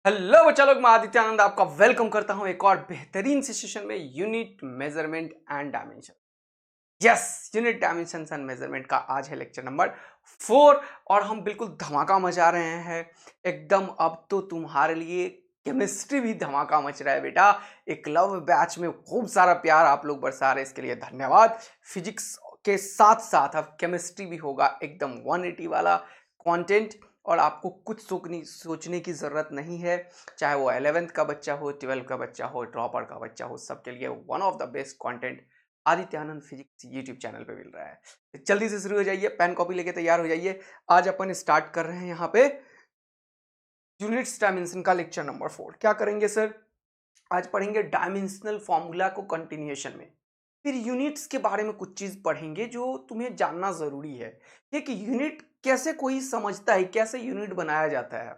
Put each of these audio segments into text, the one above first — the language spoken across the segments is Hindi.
हेलो बच्चा लोग, मैं आदित्य आनंद आपका वेलकम करता हूं एक और बेहतरीन से सेशन में unit measurement and dimension. Yes, unit dimension and measurement का आज है लेक्चर नंबर 4 और हम बिल्कुल धमाका मचा रहे हैं एकदम। अब तो तुम्हारे लिए केमिस्ट्री भी धमाका मच रहा है बेटा। एक लव बैच में खूब सारा प्यार आप लोग बरसा रहे हैं, इसके लिए धन्यवाद। फिजिक्स के साथ साथ अब केमिस्ट्री भी होगा एकदम 180 वाला कंटेंट और आपको कुछ सोचने की ज़रूरत नहीं है। चाहे वो 11th का बच्चा हो, 12th का बच्चा हो, ड्रॉपर का बच्चा हो, सबके लिए one of the best content Aditya Anand physics YouTube channel पे मिल रहा है। तो जल्दी से शुरू हो जाइए, पेन कॉपी लेके तैयार हो जाइए। आज अपन स्टार्ट कर रहे हैं यहाँ पे यूनिट्स डायमेंशन का लेक्चर नंबर 4। क्या करेंगे सर? आज पढ़ेंगे डायमेंशनल फॉर्मूला को कंटिन्यूएशन में। फिर यूनिट्स के बारे में कुछ चीज पढ़ेंगे जो तुम्हें जानना जरूरी है। ये कि यूनिट कैसे कोई समझता है, कैसे यूनिट बनाया जाता है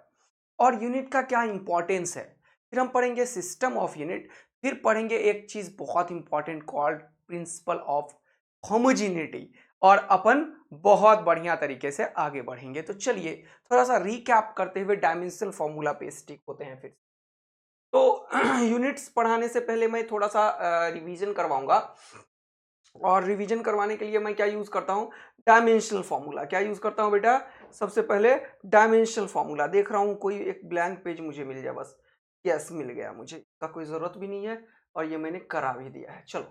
और यूनिट का क्या इंपॉर्टेंस है। फिर हम पढ़ेंगे सिस्टम ऑफ यूनिट। फिर पढ़ेंगे एक चीज बहुत important called principle of homogeneity. और अपन बहुत बढ़िया तरीके से आगे बढ़ेंगे। तो चलिए थोड़ा सा रिकैप करते हुए डायमेंशनल फॉर्मूला पे स्टिक होते हैं फिर। तो यूनिट्स पढ़ाने से पहले मैं थोड़ा सा रिवीजन करवाऊंगा और रिवीजन करवाने के लिए मैं क्या यूज करता हूं? Dimensional formula. क्या यूज करता हूं बेटा? सबसे पहले डायमेंशनल फॉर्मूला। देख रहा हूं कोई एक ब्लैंक पेज मुझे मिल जाए बस। यस, मिल गया। मुझे इसका कोई जरूरत भी नहीं है और ये मैंने करा भी दिया है। चलो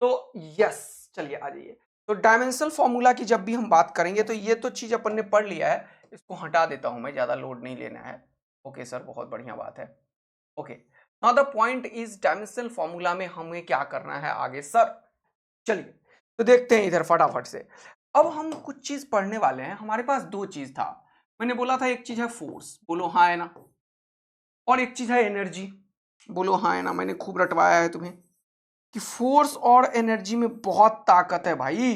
तो यस, चलिए आ जाइए। तो डायमेंशनल फॉर्मूला की जब भी हम बात करेंगे तो ये तो चीज अपन ने पढ़ लिया है, इसको हटा देता हूं मैं, ज्यादा लोड नहीं लेना है। ओके सर, बहुत बढ़िया बात है। Okay, now the point is dimensional formula में हमें क्या करना है आगे सर। चलिए तो देखते हैं इधर फटाफट से। अब हम कुछ चीज पढ़ने वाले हैं। हमारे पास दो चीज था। मैंने बोला था एक चीज है फोर्स, बोलो हाँ है ना, और एक चीज है एनर्जी, बोलो हाँ है ना। मैंने खूब रटवाया है तुम्हें कि फोर्स और एनर्जी में बहुत ताकत है भाई।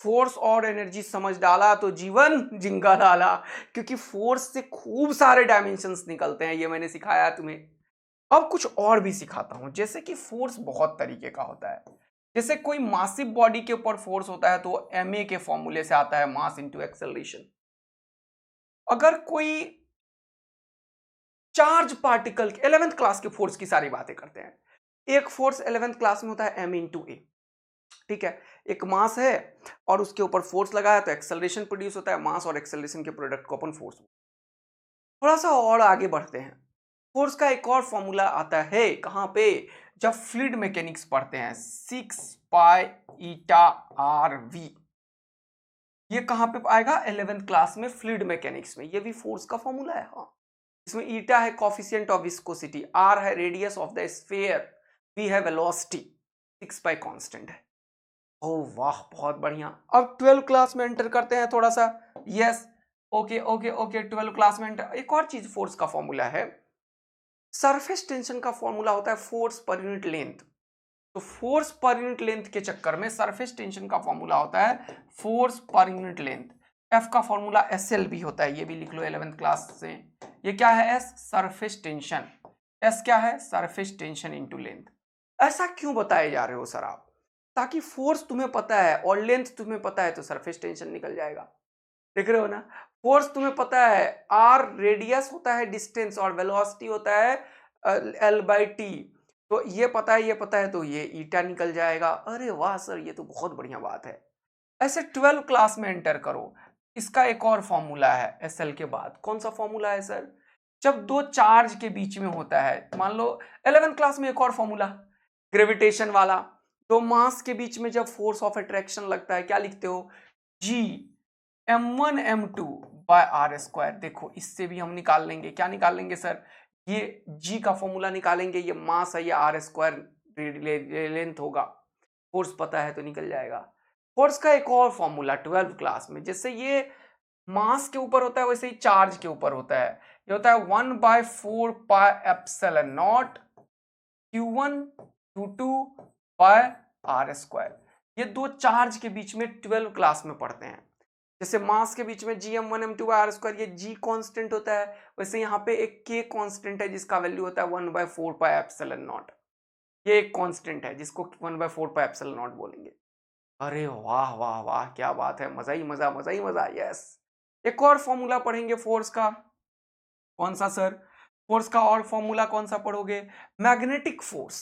फोर्स और एनर्जी समझ डाला तो जीवन जिंगा डाला, क्योंकि फोर्स से खूब सारे डायमेंशंस निकलते हैं, ये मैंने सिखाया है तुम्हें। अब कुछ और भी सिखाता हूं, जैसे कि फोर्स बहुत तरीके का होता है। जैसे कोई मासिव बॉडी के ऊपर फोर्स होता है तो ma के फॉर्मूले से आता है, मास इंटू एक्सेलरेशन। अगर कोई चार्ज पार्टिकल, 11th क्लास के फोर्स की सारी बातें करते हैं। एक फोर्स 11th क्लास में होता है m इंटू ए। ठीक है, एक मास है और उसके ऊपर फोर्स लगा है तो एक्सेलरेशन प्रोड्यूस होता है। मास और एक्सेलरेशन के प्रोडक्ट को अपन फोर्स। थोड़ा सा और आगे बढ़ते हैं। फोर्स का एक और फॉर्मूला आता है कहां पे? जब फ्लूइड मैकेनिक्स पढ़ते हैं, 6 पाई ईटा आर वी। ये कहां पे आएगा? 11th क्लास में फ्लूइड मैकेनिक्स में। ये भी फोर्स का फॉर्मूला है। हाँ, इसमें ईटा है कोफिशिएंट ऑफ विस्कोसिटी, आर है radius of the sphere, V है वेलोसिटी, 6 पाई कांस्टेंट है। ओह वाह, बहुत बढ़िया। अब 12 क्लास में एंटर करते हैं थोड़ा सा। Yes, okay okay okay, 12 class में एंटर। एक और चीज फोर्स का फॉर्मूला है, सरफेस टेंशन का फॉर्मूला होता है फोर्स पर यूनिट लेंथ। तो फोर्स पर यूनिट लेंथ के चक्कर में सरफेस टेंशन का फॉर्मूला होता है force per unit length. F का फॉर्मूला एस एल भी होता है, ये भी लिख लो 11th क्लास से। ये क्या है? S, surface tension. एस क्या है? Surface tension into length. ऐसा क्यों बताए जा रहे हो सर आप? ताकि फोर्स तुम्हें पता है और लेंथ तुम्हें पता है तो सरफेस टेंशन निकल जाएगा। देख रहे हो ना? फोर्स तुम्हें पता है, आर रेडियस होता है डिस्टेंस और वेलोसिटी होता है एल बाई टी। तो ये पता है, ये पता है, तो ये ईटा निकल जाएगा। अरे वाह सर, ये तो बहुत बढ़िया बात है। ऐसे 12 क्लास में एंटर करो। इसका एक और फॉर्मूला है एस एल के बाद। कौन सा फॉर्मूला है सर? जब दो चार्ज के बीच में होता है, मान लो 11th क्लास में एक और फॉर्मूला ग्रेविटेशन वाला। दो मास के बीच में जब फोर्स ऑफ अट्रैक्शन लगता है, क्या लिखते हो? G m1 m2 by R square. देखो इससे भी हम निकाल लेंगे। क्या निकाल लेंगे सर? ये g का फॉर्मूला निकालेंगे। ये मास है, ये आर स्क्वायर लेंथ होगा। फोर्स पता है तो निकल जाएगा। फोर्स का एक और फॉर्मूला 12 क्लास में, जैसे ये मास के ऊपर होता है वैसे ही चार्ज के ऊपर होता है। ये होता है 1/4 pi epsilon naught Q1 Q2 by R square. ये दो चार्ज के बीच में 12 क्लास में पढ़ते हैं। जैसे मास के बीच में gm1 m2 by R square, ये g कांस्टेंट होता है, वैसे यहाँ पे एक k कांस्टेंट है जिसका वैल्यू होता है 1/4 पाई एप्सिलॉन नॉट। ये एक कांस्टेंट है जिसको 1/4 पाई एप्सिलॉन नॉट बोलेंगे। अरे वाह वाह वाह, क्या बात है, मजा ही मजा, मजा ही मजा। यस, एक और फॉर्मूला पढ़ेंगे फोर्स का। कौन सा सर? फोर्स का और फॉर्मूला कौन सा पढ़ोगे? Magnetic force.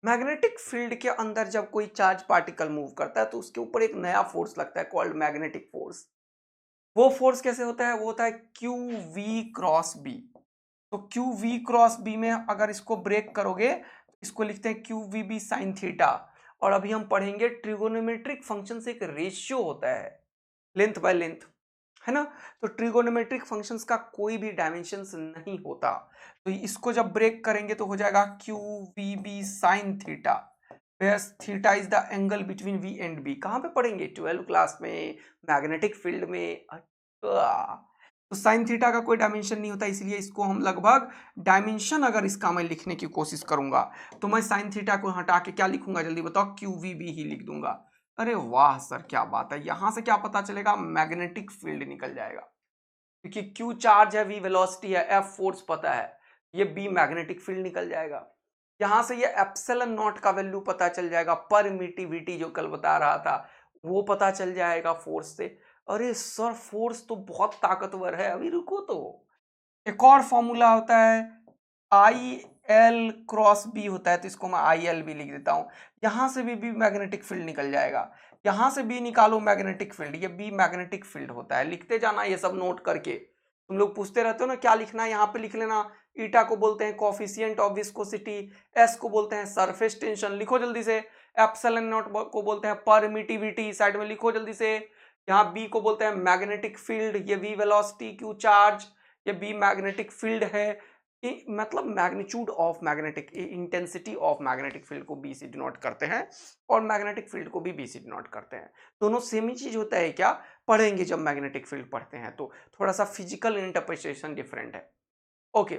मैग्नेटिक फील्ड के अंदर जब कोई चार्ज पार्टिकल मूव करता है तो उसके ऊपर एक नया फोर्स लगता है कॉल्ड मैग्नेटिक फोर्स। वो फोर्स कैसे होता है? वो होता है क्यू वी क्रॉस बी। तो क्यू वी क्रॉस बी में अगर इसको ब्रेक करोगे तो इसको लिखते हैं Q V B sine theta. और अभी हम पढ़ेंगे ट्रिगोनोमेट्रिक फंक्शन से एक रेशियो होता है लेंथ बाय लेंथ, है ना? तो ट्रिगोनोमेट्रिक फंक्शंस का कोई भी डायमेंशंस नहीं होता। तो इसको जब ब्रेक करेंगे तो हो जाएगा Q V B sine theta, where theta is the angle between V and B. कहाँ पे पढ़ेंगे? 12 क्लास में, मैग्नेटिक फील्ड में। अच्छा, तो साइन थीटा का कोई डायमेंशन नहीं होता, इसलिए इसको हम लगभग डायमेंशन अगर इसका मैं लिखने की कोशिश करूंगा तो मैं साइन थीटा को हटा के क्या लिखूंगा? जल्दी बताओ, क्यू वी बी ही लिख दूंगा। अरे वाह सर, क्या बात है! यहां से क्या पता चलेगा? मैग्नेटिक फील्ड निकल जाएगा, क्योंकि क्यू चार्ज है, वी वेलोसिटी है, एफ फोर्स पता है, ये बी मैग्नेटिक फील्ड निकल जाएगा। यहां से ये एप्सिलॉन नॉट का वैल्यू पता चल जाएगा, परमिटिविटी जो कल बता रहा था वो पता चल जाएगा फोर्स से। अरे सर, फोर्स तो बहुत ताकतवर है, अभी रुको तो। एक और फॉर्मूला होता है आई एल क्रॉस बी होता है, तो इसको मैं आई एल भी लिख देता हूं। यहां से भी मैग्नेटिक फील्ड निकल जाएगा, यहां से बी निकालो मैग्नेटिक फील्ड, ये बी मैग्नेटिक फील्ड होता है। लिखते जाना ये सब नोट करके, तुम लोग पूछते रहते हो ना क्या लिखना है, यहाँ पे लिख लेना। ईटा को बोलते हैं कोफिशिएंट ऑफ विस्कोसिटी, एस को बोलते हैं सरफेस टेंशन, लिखो जल्दी से। एप्सिलॉन नॉट को बोलते हैं परमिटिविटी, साइड में लिखो जल्दी से। यहाँ बी को बोलते हैं मैग्नेटिक फील्ड, ये वी वेलोसिटी, क्यू चार्ज, ये बी मैग्नेटिक फील्ड है। मतलब magnitude of magnetic, intensity of magnetic field को बी से डिनोट करते हैं और मैग्नेटिक फील्ड को भी बी से डिनोट करते हैं। दोनों सेम ही चीज होता है क्या? पढ़ेंगे जब मैग्नेटिक फील्ड पढ़ते हैं, तो थोड़ा सा फिजिकल इंटरप्रिटेशन डिफरेंट है। ओके,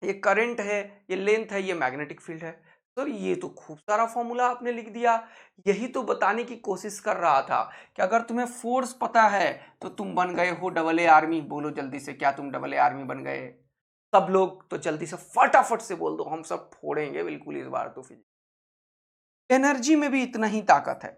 ये करंट है, ये लेंथ है, ये मैग्नेटिक फील्ड है। तो ये तो खूब सारा फॉर्मूला आपने लिख दिया। यही तो बताने की कोशिश कर रहा था कि अगर तुम्हें फोर्स पता है तो तुम बन गए हो डबल ए आर्मी। बोलो जल्दी से, क्या तुम डबल ए आर्मी बन गए? सब लोग तो जल्दी से फटाफट से बोल दो, हम सब फोड़ेंगे बिल्कुल इस बार तो। फिजिक्स एनर्जी में भी इतना ही ताकत है।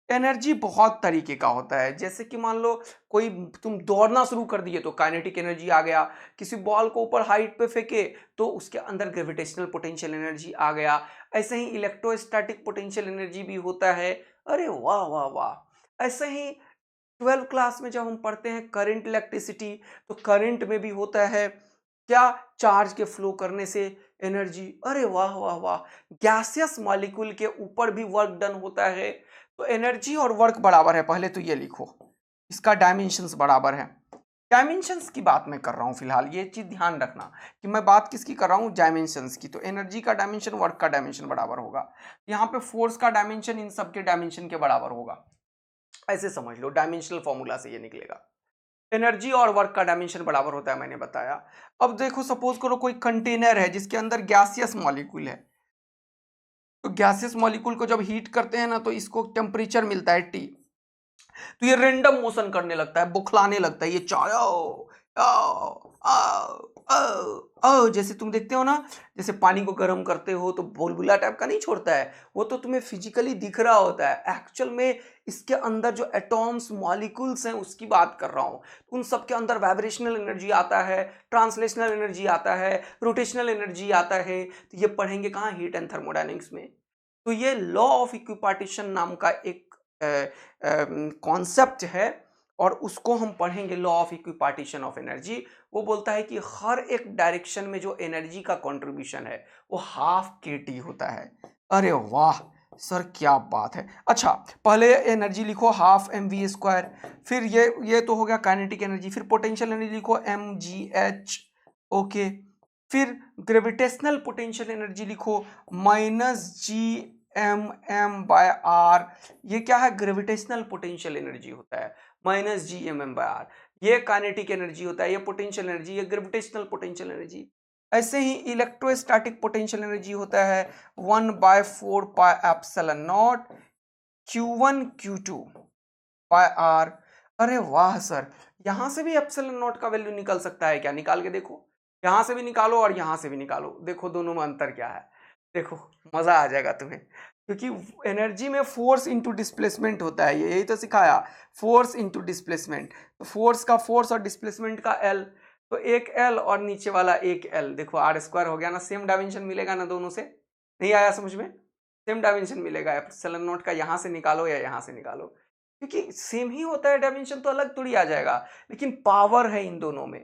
एनर्जी बहुत तरीके का होता है, जैसे कि मान लो कोई, तुम दौड़ना शुरू कर दिए तो काइनेटिक एनर्जी आ गया। किसी बॉल को ऊपर हाइट पे फेंके तो उसके अंदर ग्रेविटेशनल पोटेंशियल एनर्जी आ गया। ऐसे ही इलेक्ट्रोस्टैटिक पोटेंशियल एनर्जी भी होता है। अरे वाह वाह वाह! ऐसे ही 12 क्लास में जब हम पढ़ते हैं करंट इलेक्ट्रिसिटी, तो करंट में भी होता है क्या? चार्ज के फ्लो करने से एनर्जी। अरे वाह वाह वाह! गैसियस मॉलिक्यूल के ऊपर भी वर्क डन होता है। तो एनर्जी और वर्क बराबर है, पहले तो ये लिखो, इसका डायमेंशंस बराबर है। डायमेंशंस की बात मैं कर रहा हूं फिलहाल, ये चीज ध्यान रखना कि मैं बात किसकी कर रहा हूं? डायमेंशंस की। तो एनर्जी का डायमेंशन वर्क का डायमेंशन बराबर होगा। यहाँ पे फोर्स का डायमेंशन इन सबके डायमेंशन के बराबर होगा, ऐसे समझ लो। डायमेंशनल फॉर्मूला से ये निकलेगा, एनर्जी और वर्क का डायमेंशन बराबर होता है, मैंने बताया। अब देखो, सपोज करो कोई कंटेनर है जिसके अंदर गैसियस मॉलिक्यूल है। तो गैसियस मॉलिक्यूल को जब हीट करते हैं ना तो इसको टेम्परेचर मिलता है टी। तो ये रेंडम मोशन करने लगता है, बुखलाने लगता है, ये चायो जैसे तुम देखते हो ना, जैसे पानी को गर्म करते हो तो बुलबुला टाइप का नहीं छोड़ता है, वो तो तुम्हें फिजिकली दिख रहा होता है। एक्चुअल में इसके अंदर जो एटॉम्स मॉलिक्यूल्स हैं उसकी बात कर रहा हूं। उन सब के अंदर वाइब्रेशनल एनर्जी आता है, ट्रांसलेशनल एनर्जी आता है, रोटेशनल एनर्जी आता है। तो ये पढ़ेंगे कहाँ? हीट एंड थर्मोडायनेमिक्स में। तो ये लॉ ऑफ इक्विपार्टीशन नाम का एक कॉन्सेप्ट है और उसको हम पढ़ेंगे, law of equipartition of energy. वो बोलता है कि हर एक डायरेक्शन में जो एनर्जी का कंट्रीब्यूशन है वो हाफ के टी होता है। अरे वाह सर, क्या बात है! अच्छा, पहले एनर्जी लिखो हाफ एम वी स्क्वायर, फिर ये तो हो गया काइनेटिक एनर्जी, फिर पोटेंशियल एनर्जी लिखो एम जी एच। ओके, फिर ग्रेविटेशनल पोटेंशियल एनर्जी लिखो minus G M M by R. ये क्या है? ग्रेविटेशनल पोटेंशियल एनर्जी होता है, minus G M M by R. ये काइनेटिक एनर्जी होता है, ये पोटेंशियल एनर्जी, ये ग्रेविटेशनल पोटेंशियल एनर्जी। ऐसे ही इलेक्ट्रोस्टैटिक पोटेंशियल एनर्जी होता है 1/4 pi epsilon naught Q1 Q2 by R. अरे वाह सर, यहां से भी एप्सिलॉन नॉट का वैल्यू निकल सकता है क्या? निकाल के देखो, यहां से भी निकालो और यहां से भी निकालो, देखो दोनों में अंतर क्या है। देखो, मजा आ जाएगा तुम्हें, क्योंकि एनर्जी में फोर्स इंटू डिस्प्लेसमेंट होता है, यही तो सिखाया, फोर्स इंटू डिस्प्लेसमेंट। तो फोर्स का फोर्स और डिस्प्लेसमेंट का एल। तो एक एल और नीचे वाला एक एल, देखो आर स्क्वायर हो गया ना, सेम डायमेंशन मिलेगा ना दोनों से, नहीं आया समझ में, सेम डायमेंशन मिलेगा, एप्सिलॉन नॉट का यहाँ से निकालो या यहाँ से निकालो, क्योंकि सेम ही होता है, डायमेंशन तो अलग थोड़ी आ जाएगा, लेकिन पावर है इन दोनों में।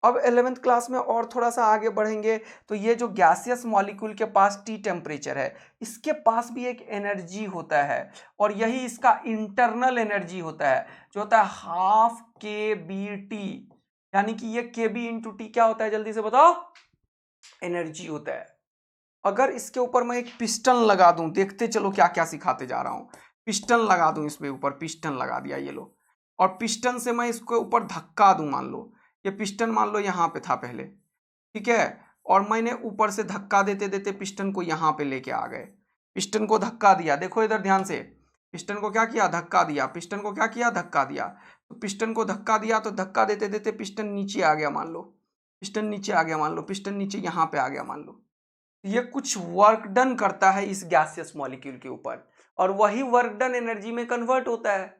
अब 11th क्लास में और थोड़ा सा आगे बढ़ेंगे तो ये जो गैसियस मॉलिक्यूल के पास टी टेम्परेचर है, इसके पास भी एक एनर्जी होता है, और यही इसका इंटरनल एनर्जी होता है, जो होता है हाफ के बी टी, यानी कि ये के बी इंटू टी क्या होता है, जल्दी से बताओ, एनर्जी होता है। अगर इसके ऊपर मैं एक पिस्टन लगा दूं, देखते चलो क्या क्या सिखाते जा रहा हूं, पिस्टन लगा दूं इसमें, ऊपर पिस्टन लगा दिया ये लो, और पिस्टन से मैं इसको ऊपर धक्का दूं, मान लो ये पिस्टन मान लो यहाँ पे था पहले, ठीक है, और मैंने ऊपर से धक्का देते देते पिस्टन को यहाँ पे लेके आ गए, पिस्टन को धक्का दिया, देखो इधर ध्यान से, पिस्टन को क्या किया, धक्का दिया, पिस्टन को क्या किया, धक्का दिया, तो पिस्टन को धक्का दिया तो धक्का देते देते पिस्टन नीचे आ गया, मान लो पिस्टन नीचे आ गया, मान लो पिस्टन नीचे यहाँ पे आ गया, मान लो ये कुछ वर्क डन करता है इस गैसियस मॉलिक्यूल के ऊपर, और वही वर्क डन एनर्जी में कन्वर्ट होता है।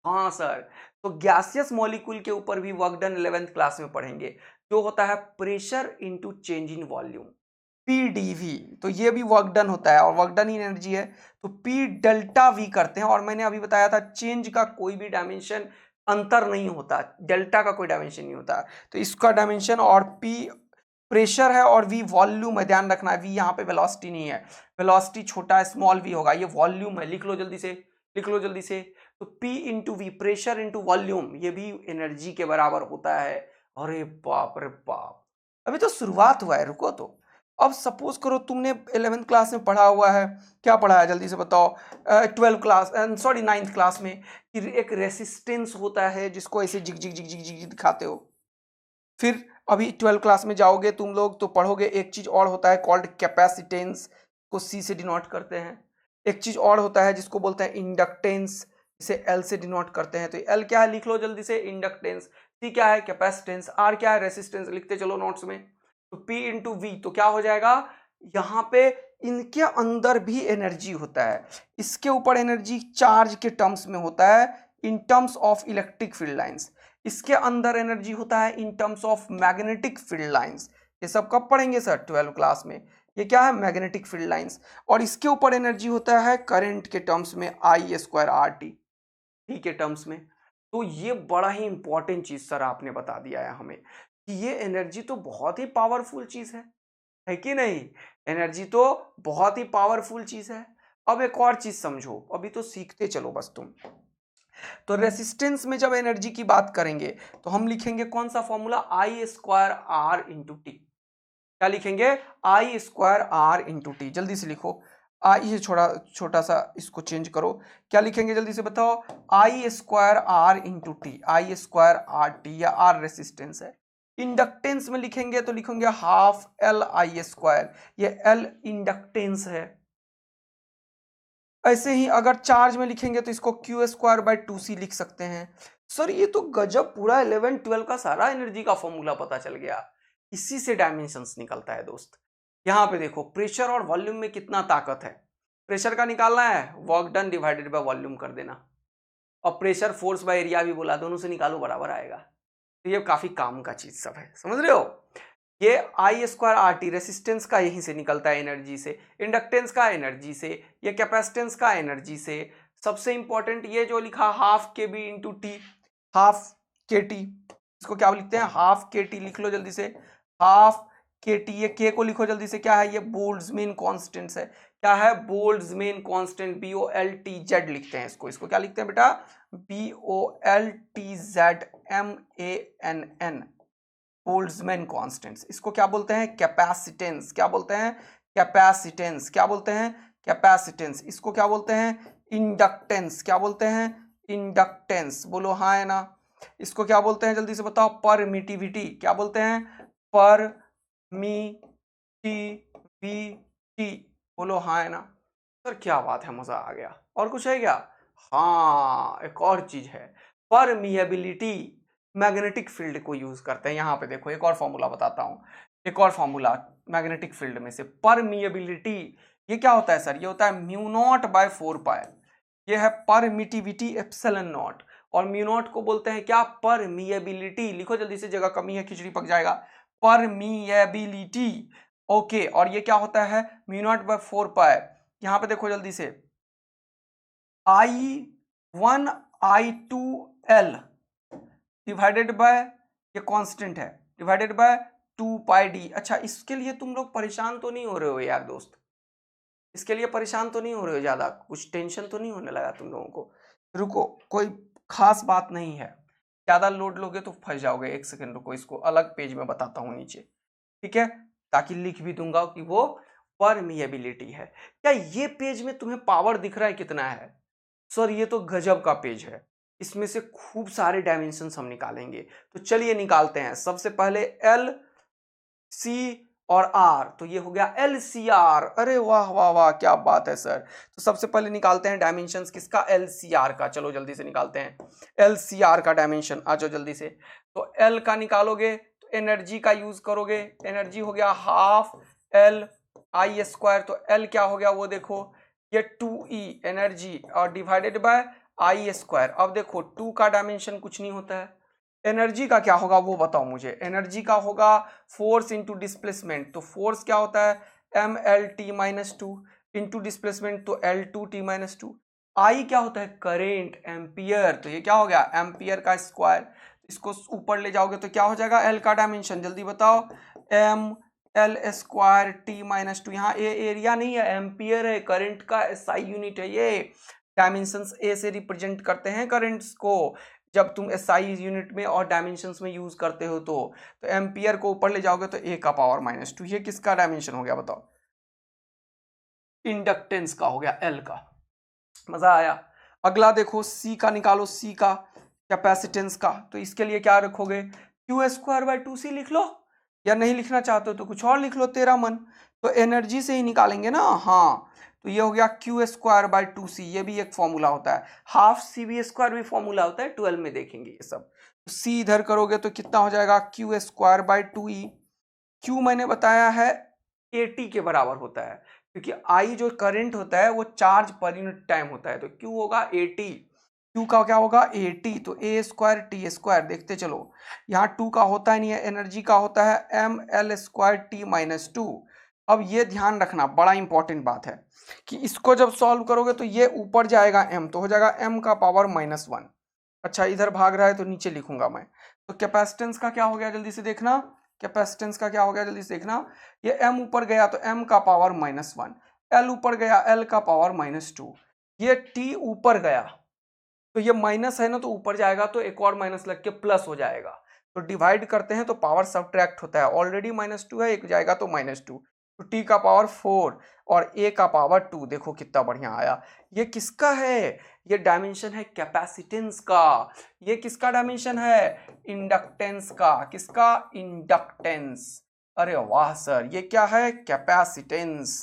हाँ सर, तो गैसियस मॉलिक्यूल के ऊपर भी वर्क डन 11th क्लास में पढ़ेंगे, जो होता है pressure into change in volume, PDV. तो ये भी वर्क डन होता है, और वर्क डन ही एनर्जी है, तो पी डेल्टा वी करते हैं, और मैंने अभी बताया था चेंज का कोई भी डायमेंशन अंतर नहीं होता, डेल्टा का कोई डायमेंशन नहीं होता, तो इसका डायमेंशन, और पी प्रेशर है और वी वॉल्यूम है, ध्यान रखना है, वी यहाँ पे वेलोसिटी नहीं है, वेलोसिटी छोटा है, स्मॉल वी होगा, ये वॉल्यूम है, लिख लो जल्दी से, लिख लो जल्दी से, तो P into V, pressure into volume, ये भी एनर्जी के बराबर होता है। अरे बाप रे बाप, अभी तो शुरुआत हुआ है, रुको तो। अब सपोज करो तुमने 11th क्लास में पढ़ा हुआ है, क्या पढ़ा है जल्दी से बताओ, 12 क्लास, सॉरी 9th क्लास में, कि एक रेसिस्टेंस होता है जिसको ऐसे जिग जिग जिग जिग जिग दिखाते हो। फिर अभी 12 क्लास में जाओगे तुम लोग तो पढ़ोगे, एक चीज और होता है कॉल्ड कैपेसिटेंस, को सी से डिनोट करते हैं, एक चीज और होता है जिसको बोलते हैं इंडक्टेंस, इसे एल से डिनोट करते हैं, तो एल क्या है लिख लो जल्दी से, इंडक्टेंस, सी क्या है कैपेसिटेंस, आर क्या है रेसिस्टेंस, लिखते चलो नोट्स में, तो पी इंटू वी, तो क्या हो जाएगा, यहाँ पे इनके अंदर भी एनर्जी होता है, इसके ऊपर एनर्जी चार्ज के टर्म्स में होता है, in terms of electric field lines, इसके अंदर एनर्जी होता है in terms of magnetic field lines. ये सब कब पढ़ेंगे सर, 12 क्लास में, ये क्या है मैग्नेटिक फील्ड लाइंस, और इसके ऊपर एनर्जी होता है करंट के टर्म्स में, आई स्क्वायर आर टी, टी के टर्म्स में। तो ये बड़ा ही इंपॉर्टेंट चीज सर आपने बता दिया है हमें, कि ये एनर्जी तो बहुत ही पावरफुल चीज है कि नहीं, एनर्जी तो बहुत ही पावरफुल चीज है। अब एक और चीज समझो, अभी तो सीखते चलो बस तुम, तो रेसिस्टेंस में जब एनर्जी की बात करेंगे तो हम लिखेंगे कौन सा formula, I square R into T, क्या लिखेंगे, I square R into T, जल्दी से लिखो, आई छोटा सा इसको चेंज करो, क्या लिखेंगे जल्दी से बताओ, I square R into T, I square R T, या आर रेसिस्टेंस है। इंडक्टेंस में लिखेंगे तो लिखेंगे हाफ एल आई स्क्वायर, ये एल इंडक्टेंस है। ऐसे ही अगर चार्ज में लिखेंगे तो इसको Q square by two C लिख सकते हैं। सर ये तो गजब, पूरा 11 12 का सारा एनर्जी का फॉर्मूला पता चल गया, इसी से डायमेंशंस निकलता है दोस्त। यहाँ पे देखो प्रेशर और वॉल्यूम में कितना ताकत है, प्रेशर का निकालना है, work done divided by volume कर देना, और प्रेशर फोर्स बाय एरिया भी बोला, दोनों से निकालो बराबर आएगा, तो ये काफी काम का चीज सब है, समझ रहे हो। ये आई स्क्वायर आर टी रेसिस्टेंस का यहीं से निकलता है एनर्जी से, इंडक्टेंस का एनर्जी से, ये कैपेसिटेंस का एनर्जी से, सबसे इंपॉर्टेंट ये जो लिखा हाफ के बी इंटू टी, हाफ के टी, इसको क्या लिखते हैं, हाफ के टी, लिख लो जल्दी से, हाफ के टी, ये के को लिखो जल्दी से, क्या है ये, बोल्ट्जमैन कांस्टेंट है, क्या है, Boltzmann constant, B O L T Z लिखते हैं इसको, इसको क्या लिखते हैं बेटा, B O L T Z M A N N, Boltzmann constants. इसको क्या बोलते हैं, कैपेसिटेंस, क्या बोलते हैं, कैपेसिटेंस, क्या बोलते हैं, कैपेसिटेंस। इसको क्या बोलते हैं, इंडक्टेंस, क्या बोलते हैं, इंडक्टेंस, बोलो हाँ है ना। इसको क्या बोलते हैं जल्दी से बताओ, परमिटिविटी, क्या बोलते हैं, परमिटिविटी, बोलो हाँ है ना। सर क्या बात है, मजा आ गया, और कुछ है क्या, हाँ एक और चीज है, परमिएबिलिटी, मैग्नेटिक फील्ड को यूज करते हैं। यहाँ पे देखो एक और फॉर्मूला बताता हूँ, एक और फॉर्मूला मैग्नेटिक फील्ड में से, परमिएबिलिटी, ये क्या होता है सर, ये होता है म्यू नॉट बाय 4 पाई, ये है परमिटिविटी एप्सिलॉन नॉट, और म्यू नॉट को बोलते हैं क्या, परमिएबिलिटी। लिखो जल्दी से, जगह कमी है, खिचड़ी पक जाएगा। Permeability, okay. और ये क्या होता है, म्यू नॉट बाय 4 पाई। यहां पे देखो जल्दी से, I1 I2 L divided by, ये कांस्टेंट है, डिवाइडेड बाय 2 पाई डी। अच्छा, इसके लिए तुम लोग परेशान तो नहीं हो रहे हो यार दोस्त, इसके लिए परेशान तो नहीं हो रहे हो, ज्यादा कुछ टेंशन तो नहीं होने लगा तुम लोगों को? रुको, कोई खास बात नहीं है, ज्यादा लोड लोगे तो फंस जाओगे। एक सेकंड रुको, इसको अलग पेज में बताता हूँ नीचे, ठीक है, ताकि लिख भी दूंगा कि वो परमिएबिलिटी है। क्या ये पेज में तुम्हें पावर दिख रहा है कितना है? सर ये तो गजब का पेज है, इसमें से खूब सारे डायमेंशंस हम निकालेंगे। तो चलिए निकालते हैं। सबसे पहले एल, सी और आर, तो ये हो गया एल सी आर। अरे वाह वाह वाह, क्या बात है सर। तो सबसे पहले निकालते हैं डायमेंशंस किसका, एल सी आर का। चलो जल्दी से निकालते हैं एल सी आर का डायमेंशन, आ जाओ जल्दी से। तो एल का निकालोगे तो एनर्जी का यूज करोगे, एनर्जी हो गया हाफ एल आई स्क्वायर। तो एल क्या हो गया वो देखो, ये 2E एनर्जी और डिवाइडेड बाय आई स्क्वायर। अब देखो 2 का डायमेंशन कुछ नहीं होता है, एनर्जी का क्या होगा वो बताओ मुझे। एनर्जी का होगा फोर्स इंटू डिस्प्लेसमेंट। तो फोर्स क्या होता है, M L T minus two, into displacement तो L two T minus two. I क्या होता है, करेंट, एम्पियर। तो ये क्या हो गया, एम्पियर का स्क्वायर। इसको ऊपर ले जाओगे तो क्या हो जाएगा, एल का डायमेंशन जल्दी बताओ, M L square T minus two. यहाँ ए एरिया नहीं है, एम्पियर है, करंट का एसआई यूनिट है ये। डायमेंशंस ए से रिप्रेजेंट करते हैं करंट्स को, जब तुम एसआई यूनिट में और डायमेंशंस में यूज करते हो तो एम्पियर को ऊपर ले जाओगे तो ए का पावर माइनस टू। ये किसका डायमेंशन हो गया बताओ, इंडक्टेंस का हो गया, एल का। मजा आया। अगला देखो सी का निकालो, सी का कैपेसिटेंस का। तो इसके लिए क्या रखोगे, क्यू स्क्वायर बाय 2C लिख लो, या नहीं लिखना चाहते हो तो कुछ और लिख लो, तेरा मन। तो एनर्जी से ही निकालेंगे ना, हाँ। तो ये हो गया क्यू स्क्वायर बाय 2C, ये भी एक फॉर्मूला होता है। हाफ सी बी स्क्वायर भी फॉर्मूला होता है, 12 में देखेंगे ये सब। तो सी इधर करोगे तो कितना हो जाएगा, Q square by 2E। Q मैंने बताया है 80 के बराबर होता है, क्योंकि आई जो करंट होता है वो चार्ज पर यूनिट टाइम होता है। तो क्यू होगा 80, क्यू का क्या होगा 80। तो ए स्क्वायर टी स्क्वायर, देखते चलो, यहाँ 2 का होता ही नहीं है, एनर्जी का होता है M L square T minus two. अब ये ध्यान रखना, बड़ा इंपॉर्टेंट बात है कि इसको जब सॉल्व करोगे तो ये ऊपर जाएगा m, तो हो जाएगा m का पावर -1। अच्छा इधर भाग रहा है तो नीचे लिखूंगा मैं। तो कैपेसिटेंस का क्या हो गया जल्दी से देखना, कैपेसिटेंस का क्या हो गया जल्दी से देखना, ये m ऊपर गया तो m का पावर -1, l ऊपर गया l का पावर -2, ये t ऊपर गया तो ये माइनस है ना, तो ऊपर जाएगा तो एक और माइनस लग के प्लस हो जाएगा। तो डिवाइड करते हैं तो पावर सब्ट्रैक्ट होता है, ऑलरेडी -2 है, एक जाएगा तो -2। तो t का पावर 4 और a का पावर 2, देखो कितना बढ़िया आया। ये किसका है, ये डायमेंशन है कैपेसिटेंस का। ये किसका डायमेंशन है, इंडक्टेंस का। किसका, इंडक्टेंस। अरे वाह सर, ये क्या है, कैपेसिटेंस,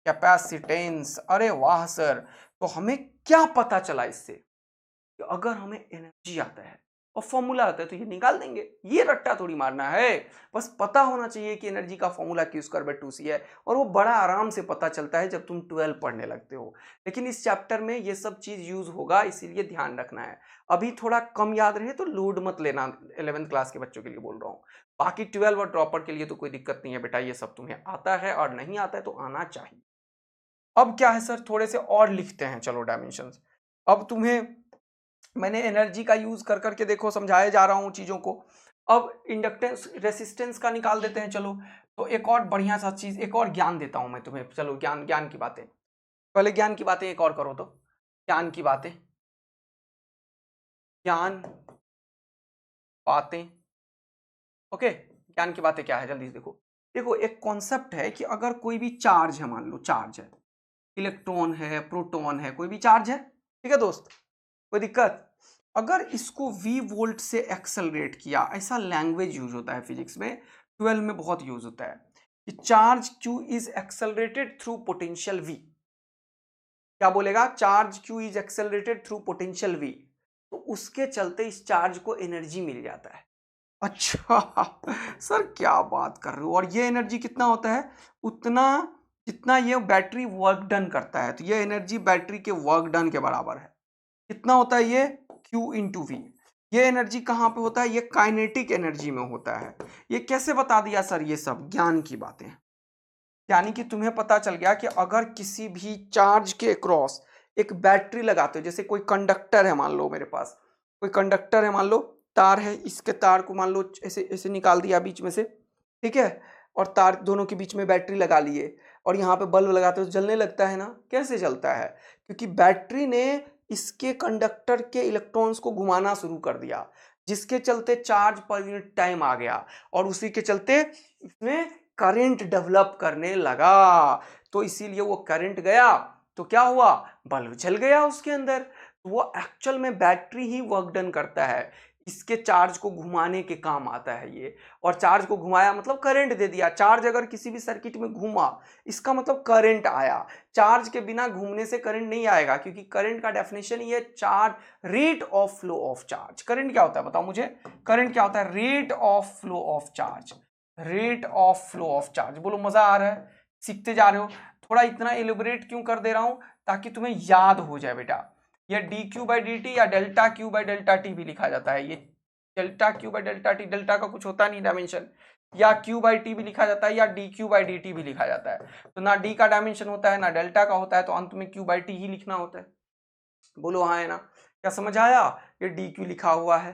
कैपेसिटेंस। अरे वाह सर। तो हमें क्या पता चला इससे, कि अगर हमें एनर्जी आता है और फॉर्मूला आता है तो ये निकाल देंगे, ये रट्टा थोड़ी मारना है। बस पता होना चाहिए कि एनर्जी का formula Q square by 2C है, और वो बड़ा आराम से पता चलता है जब तुम 12 पढ़ने लगते हो। लेकिन इस चैप्टर में ये सब चीज यूज होगा, इसीलिए ध्यान रखना है। अभी थोड़ा कम याद रहे तो लोड मत लेना, 11th क्लास के बच्चों के लिए बोल रहा हूँ। बाकी 12 और ड्रॉपर के लिए तो कोई दिक्कत नहीं है बेटा, ये सब तुम्हें आता है, और नहीं आता है तो आना चाहिए। अब क्या है सर, थोड़े से और लिखते हैं, चलो डायमेंशंस। अब तुम्हें मैंने एनर्जी का यूज कर करके देखो समझाए जा रहा हूं चीजों को। अब इंडक्टेंस रेसिस्टेंस का निकाल देते हैं चलो। तो एक और बढ़िया सा चीज, एक और ज्ञान देता हूं मैं तुम्हें, चलो ज्ञान, ज्ञान की बातें, पहले ज्ञान की बातें एक और करो। तो ज्ञान की बातें, ज्ञान बातें, ओके। ज्ञान की बातें क्या है जल्दी से देखो। देखो एक कॉन्सेप्ट है कि अगर कोई भी चार्ज है, मान लो चार्ज है, इलेक्ट्रॉन है, प्रोटॉन है, कोई भी चार्ज है, ठीक है दोस्त, कोई दिक्कत। अगर इसको v वोल्ट से एक्सेलरेट किया, ऐसा लैंग्वेज यूज होता है फिजिक्स में, 12 में बहुत यूज होता है कि charge q is accelerated through potential v। क्या बोलेगा, charge q is accelerated through potential v, तो उसके चलते इस चार्ज को एनर्जी मिल जाता है। अच्छा सर क्या बात कर रहे हो, और ये एनर्जी कितना होता है, उतना जितना ये बैटरी वर्क डन करता है। तो ये एनर्जी बैटरी के वर्क डन के बराबर है। कितना होता है ये Q इंटू वी। ये एनर्जी कहाँ पे होता है, ये काइनेटिक एनर्जी में होता है। ये कैसे बता दिया सर, ये सब ज्ञान की बातें। यानी कि तुम्हें पता चल गया कि अगर किसी भी चार्ज के क्रॉस एक बैटरी लगाते हो, जैसे कोई कंडक्टर है मान लो, मेरे पास कोई कंडक्टर है मान लो, तार है, इसके तार को मान लो ऐसे ऐसे निकाल दिया बीच में से, ठीक है, और तार दोनों के बीच में बैटरी लगा लिए, और यहाँ पे बल्ब लगाते हो तो जलने लगता है ना। कैसे जलता है, क्योंकि बैटरी ने इसके कंडक्टर के इलेक्ट्रॉन्स को घुमाना शुरू कर दिया, जिसके चलते चार्ज पर यूनिट टाइम आ गया, और उसी के चलते इसमें करंट डेवलप करने लगा। तो इसीलिए वो करंट गया तो क्या हुआ, बल्ब जल गया उसके अंदर। तो वो एक्चुअल में बैटरी ही वर्क डन करता है, इसके चार्ज को घुमाने के काम आता है ये। और चार्ज को घुमाया मतलब करंट दे दिया। चार्ज अगर किसी भी सर्किट में घूमा इसका मतलब करंट आया। चार्ज के बिना घूमने से करंट नहीं आएगा, क्योंकि करंट का डेफिनेशन ही है charge, rate of flow of charge. Current क्या होता है बताओ मुझे, करंट क्या होता है, rate of flow of charge, rate of flow of charge. बोलो मजा आ रहा है, सीखते जा रहे हो। थोड़ा इतना एलिबरेट क्यों कर दे रहा हूं, ताकि तुम्हें याद हो जाए बेटा। ये D Q by D T या delta Q by delta T भी लिखा जाता है। ये delta Q by delta T, delta का कुछ होता नहीं डायमेंशन, या क्यू बाई टी भी लिखा जाता है, या D Q by D T भी लिखा जाता है। तो ना डी का डायमेंशन होता है ना डेल्टा का होता है, तो अंत में क्यू बाई टी ही लिखना होता है। बोलो हाँ है ना, क्या समझ आया। ये डी क्यू लिखा हुआ है,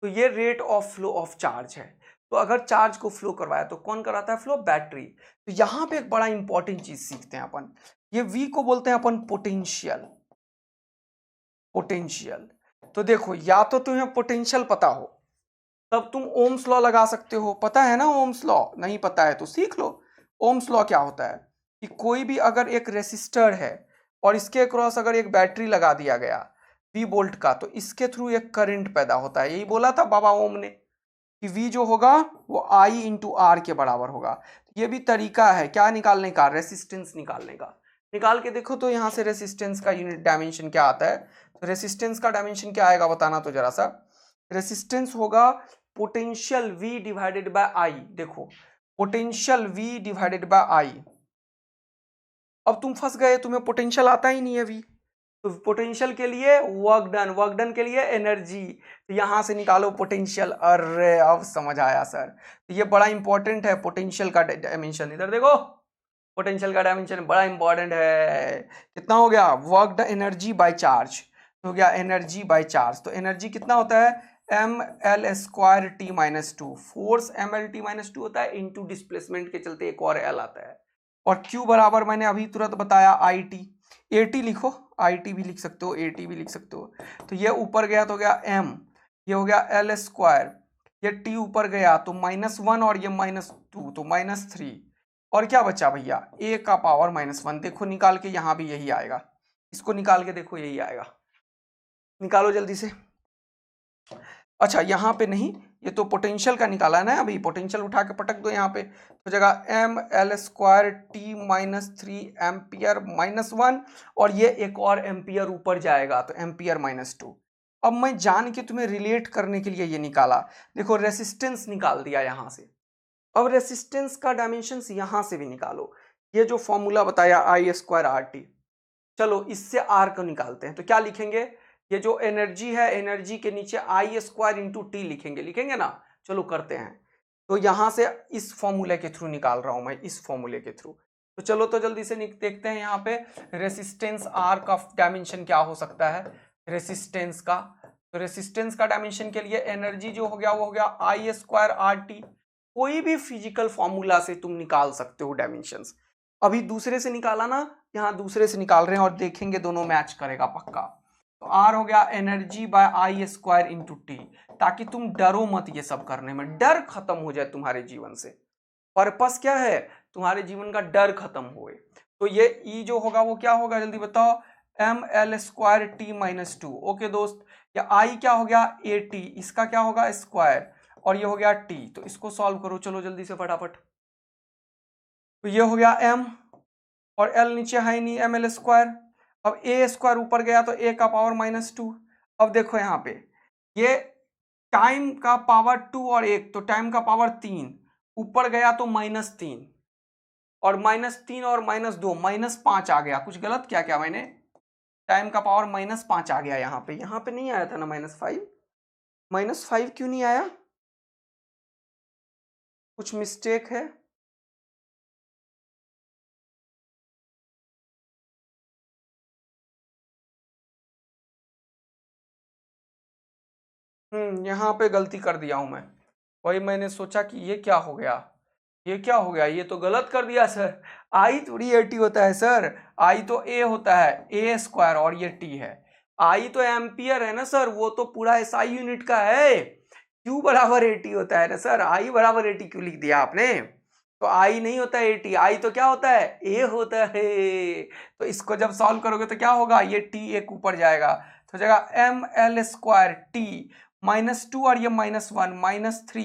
तो ये rate of flow of charge है। तो अगर चार्ज को फ्लो करवाया तो कौन कराता है फ्लो, बैटरी। तो यहां पे एक बड़ा इंपॉर्टेंट चीज सीखते हैं अपन, ये वी को बोलते हैं अपन पोटेंशियल। पोटेंशियल, तो देखो या तो तुम्हें पोटेंशियल पता हो तब तुम ओम्स लॉ लगा सकते हो, पता है ना ओम्स लॉ, नहीं पता है तो सीख लो। ओम्स लॉ क्या होता है कि कोई भी अगर एक रेसिस्टर है और इसके क्रॉस अगर एक बैटरी लगा दिया गया वी वोल्ट का, तो इसके थ्रू एक करंट पैदा होता है। यही बोला था बाबा ओम ने कि V जो होगा वो I इंटू आर के बराबर होगा। ये भी तरीका है क्या निकालने का, रेसिस्टेंस निकालने का। निकाल के देखो तो यहाँ से रेसिस्टेंस का यूनिट डायमेंशन क्या आता है। तो रेसिस्टेंस का डायमेंशन क्या आएगा बताना तो जरा सा। रेसिस्टेंस होगा potential V divided by I। देखो potential V divided by I। अब तुम फंस गए, तुम्हें पोटेंशियल आता ही नहीं है V। तो पोटेंशियल के लिए वर्क डन, वर्क डन के लिए एनर्जी, तो यहां से निकालो पोटेंशियल। अरे अब समझ आया सर, तो ये बड़ा इंपॉर्टेंट है पोटेंशियल का डायमेंशन। इधर देखो पोटेंशियल का डायमेंशन बड़ा इंपॉर्टेंट है। कितना हो गया, work done energy by charge, हो गया एनर्जी बाय चार्ज। तो एनर्जी कितना होता है, M L square T minus two. Force M L T minus two होता है, इंटू डिस्प्लेसमेंट के चलते एक और एल आता है। और Q बराबर मैंने अभी तुरंत बताया आई टी, ए टी लिखो, आई टी भी लिख सकते हो, ए टी भी लिख सकते हो। तो ये ऊपर गया तो गया m, ये हो गया एल स्क्वायर, ये t ऊपर गया तो -1 और ये -2 तो -3, और क्या बचा भैया a का पावर -1। देखो निकाल के यहाँ भी यही आएगा, इसको निकाल के देखो यही आएगा, निकालो जल्दी से। अच्छा यहाँ पे नहीं, ये तो पोटेंशियल का निकाला है ना, अभी पोटेंशियल उठा के पटक दो यहाँ पे, तो जगह M L square T -3 ampere -1, और ये एक और एम्पियर ऊपर जाएगा तो एम्पियर -2। अब मैं जान के तुम्हें रिलेट करने के लिए ये निकाला। देखो रेसिस्टेंस निकाल दिया यहाँ से, अब रेसिस्टेंस का डायमेंशन यहाँ से भी निकालो। ये जो फॉर्मूला बताया आई स्क्वायर आर टी, चलो इससे आर को निकालते हैं। तो क्या लिखेंगे, ये जो एनर्जी है एनर्जी के नीचे आई स्क्वायर इंटू टी लिखेंगे, लिखेंगे ना। चलो करते हैं, तो यहां से इस फॉर्मूले के थ्रू निकाल रहा हूं मैं, इस फॉर्मूले के थ्रू। तो चलो तो जल्दी से देखते हैं यहाँ पे रेसिस्टेंस आर का डायमेंशन क्या हो सकता है रेसिस्टेंस का। तो रेसिस्टेंस का डायमेंशन के लिए एनर्जी जो हो गया वो हो गया आई स्क्वायर आर टी। कोई भी फिजिकल फॉर्मूला से तुम निकाल सकते हो डायमेंशंस। अभी दूसरे से निकाला ना, यहाँ दूसरे से निकाल रहे हैं और देखेंगे दोनों मैच करेगा पक्का। तो आर हो गया एनर्जी बाय आई स्क्वायर इंटू टी, ताकि तुम डरो मत, ये सब करने में डर खत्म हो जाए तुम्हारे जीवन से। पर्पस क्या है, तुम्हारे जीवन का डर खत्म होए। तो ये ई जो होगा वो क्या होगा जल्दी बताओ, M L square T -2। Okay दोस्त, या आई क्या हो गया ए टी, इसका क्या होगा स्क्वायर, और ये हो गया टी। तो इसको सॉल्व करो चलो जल्दी से फटाफट। तो ये हो गया एम, और एल नीचे है नहीं, एम एल स्क्वायर। अब ए स्क्वायर ऊपर गया तो ए का पावर -2। अब देखो यहाँ पे ये टाइम का पावर 2 और 1, तो टाइम का पावर 3 ऊपर गया तो -3, और -3 और -2 -5 आ गया। कुछ गलत क्या क्या मैंने, टाइम का पावर -5 आ गया यहाँ पे नहीं आया था ना -5, -5 क्यों नहीं आया? कुछ मिस्टेक है? यहाँ पे गलती कर दिया हूँ मैं। वही मैंने सोचा कि ये क्या हो गया, ये क्या हो गया, ये तो गलत कर दिया सर। आई थोड़ी ए टी होता है सर, आई तो ए होता है, ए स्क्वायर, और ये टी है। आई तो एम्पियर है ना सर, वो तो पूरा एसआई यूनिट का है। क्यू बराबर ए टी होता है ना सर, आई बराबर ए टी क्यों लिख दिया आपने? तो आई नहीं होता ए टी, आई तो क्या होता है, ए होता है। तो इसको जब सॉल्व करोगे तो क्या होगा, ये टी एक ऊपर जाएगा तो हो जाएगा एम एल स्क्वायर टी -2 और ये -1 -3,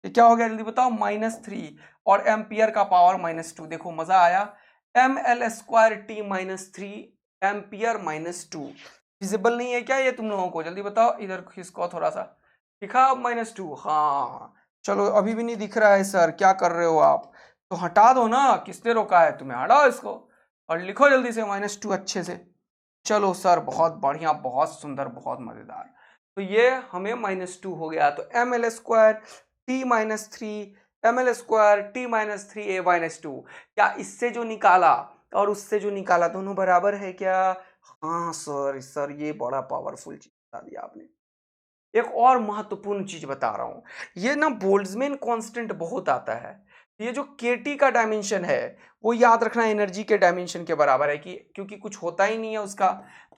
ये क्या हो गया जल्दी बताओ, -3, और एम्पियर का पावर -2। देखो मजा आया, M L square T -3 ampere -2। Visible नहीं है क्या ये तुम लोगों को, जल्दी बताओ, इधर खिसको थोड़ा सा, दिखा -2, हाँ चलो अभी भी नहीं दिख रहा है सर, क्या कर रहे हो आप? तो हटा दो ना, किसने रोका है तुम्हें, हटाओ इसको और लिखो जल्दी से -2 अच्छे से। चलो सर बहुत बढ़िया, बहुत सुंदर, बहुत मजेदार। तो ये हमें -2 हो गया, तो M L square T -3 M L square T -3 A -2, क्या इससे जो निकाला और उससे जो निकाला दोनों बराबर है क्या? हाँ सर ये बड़ा पावरफुल चीज बता दिया आपने। एक और महत्वपूर्ण चीज बता रहा हूं, ये ना बोल्ट्जमैन कांस्टेंट बहुत आता है। ये जो केटी का डायमेंशन है वो याद रखना एनर्जी के डायमेंशन के बराबर है, कि क्योंकि कुछ होता ही नहीं है उसका।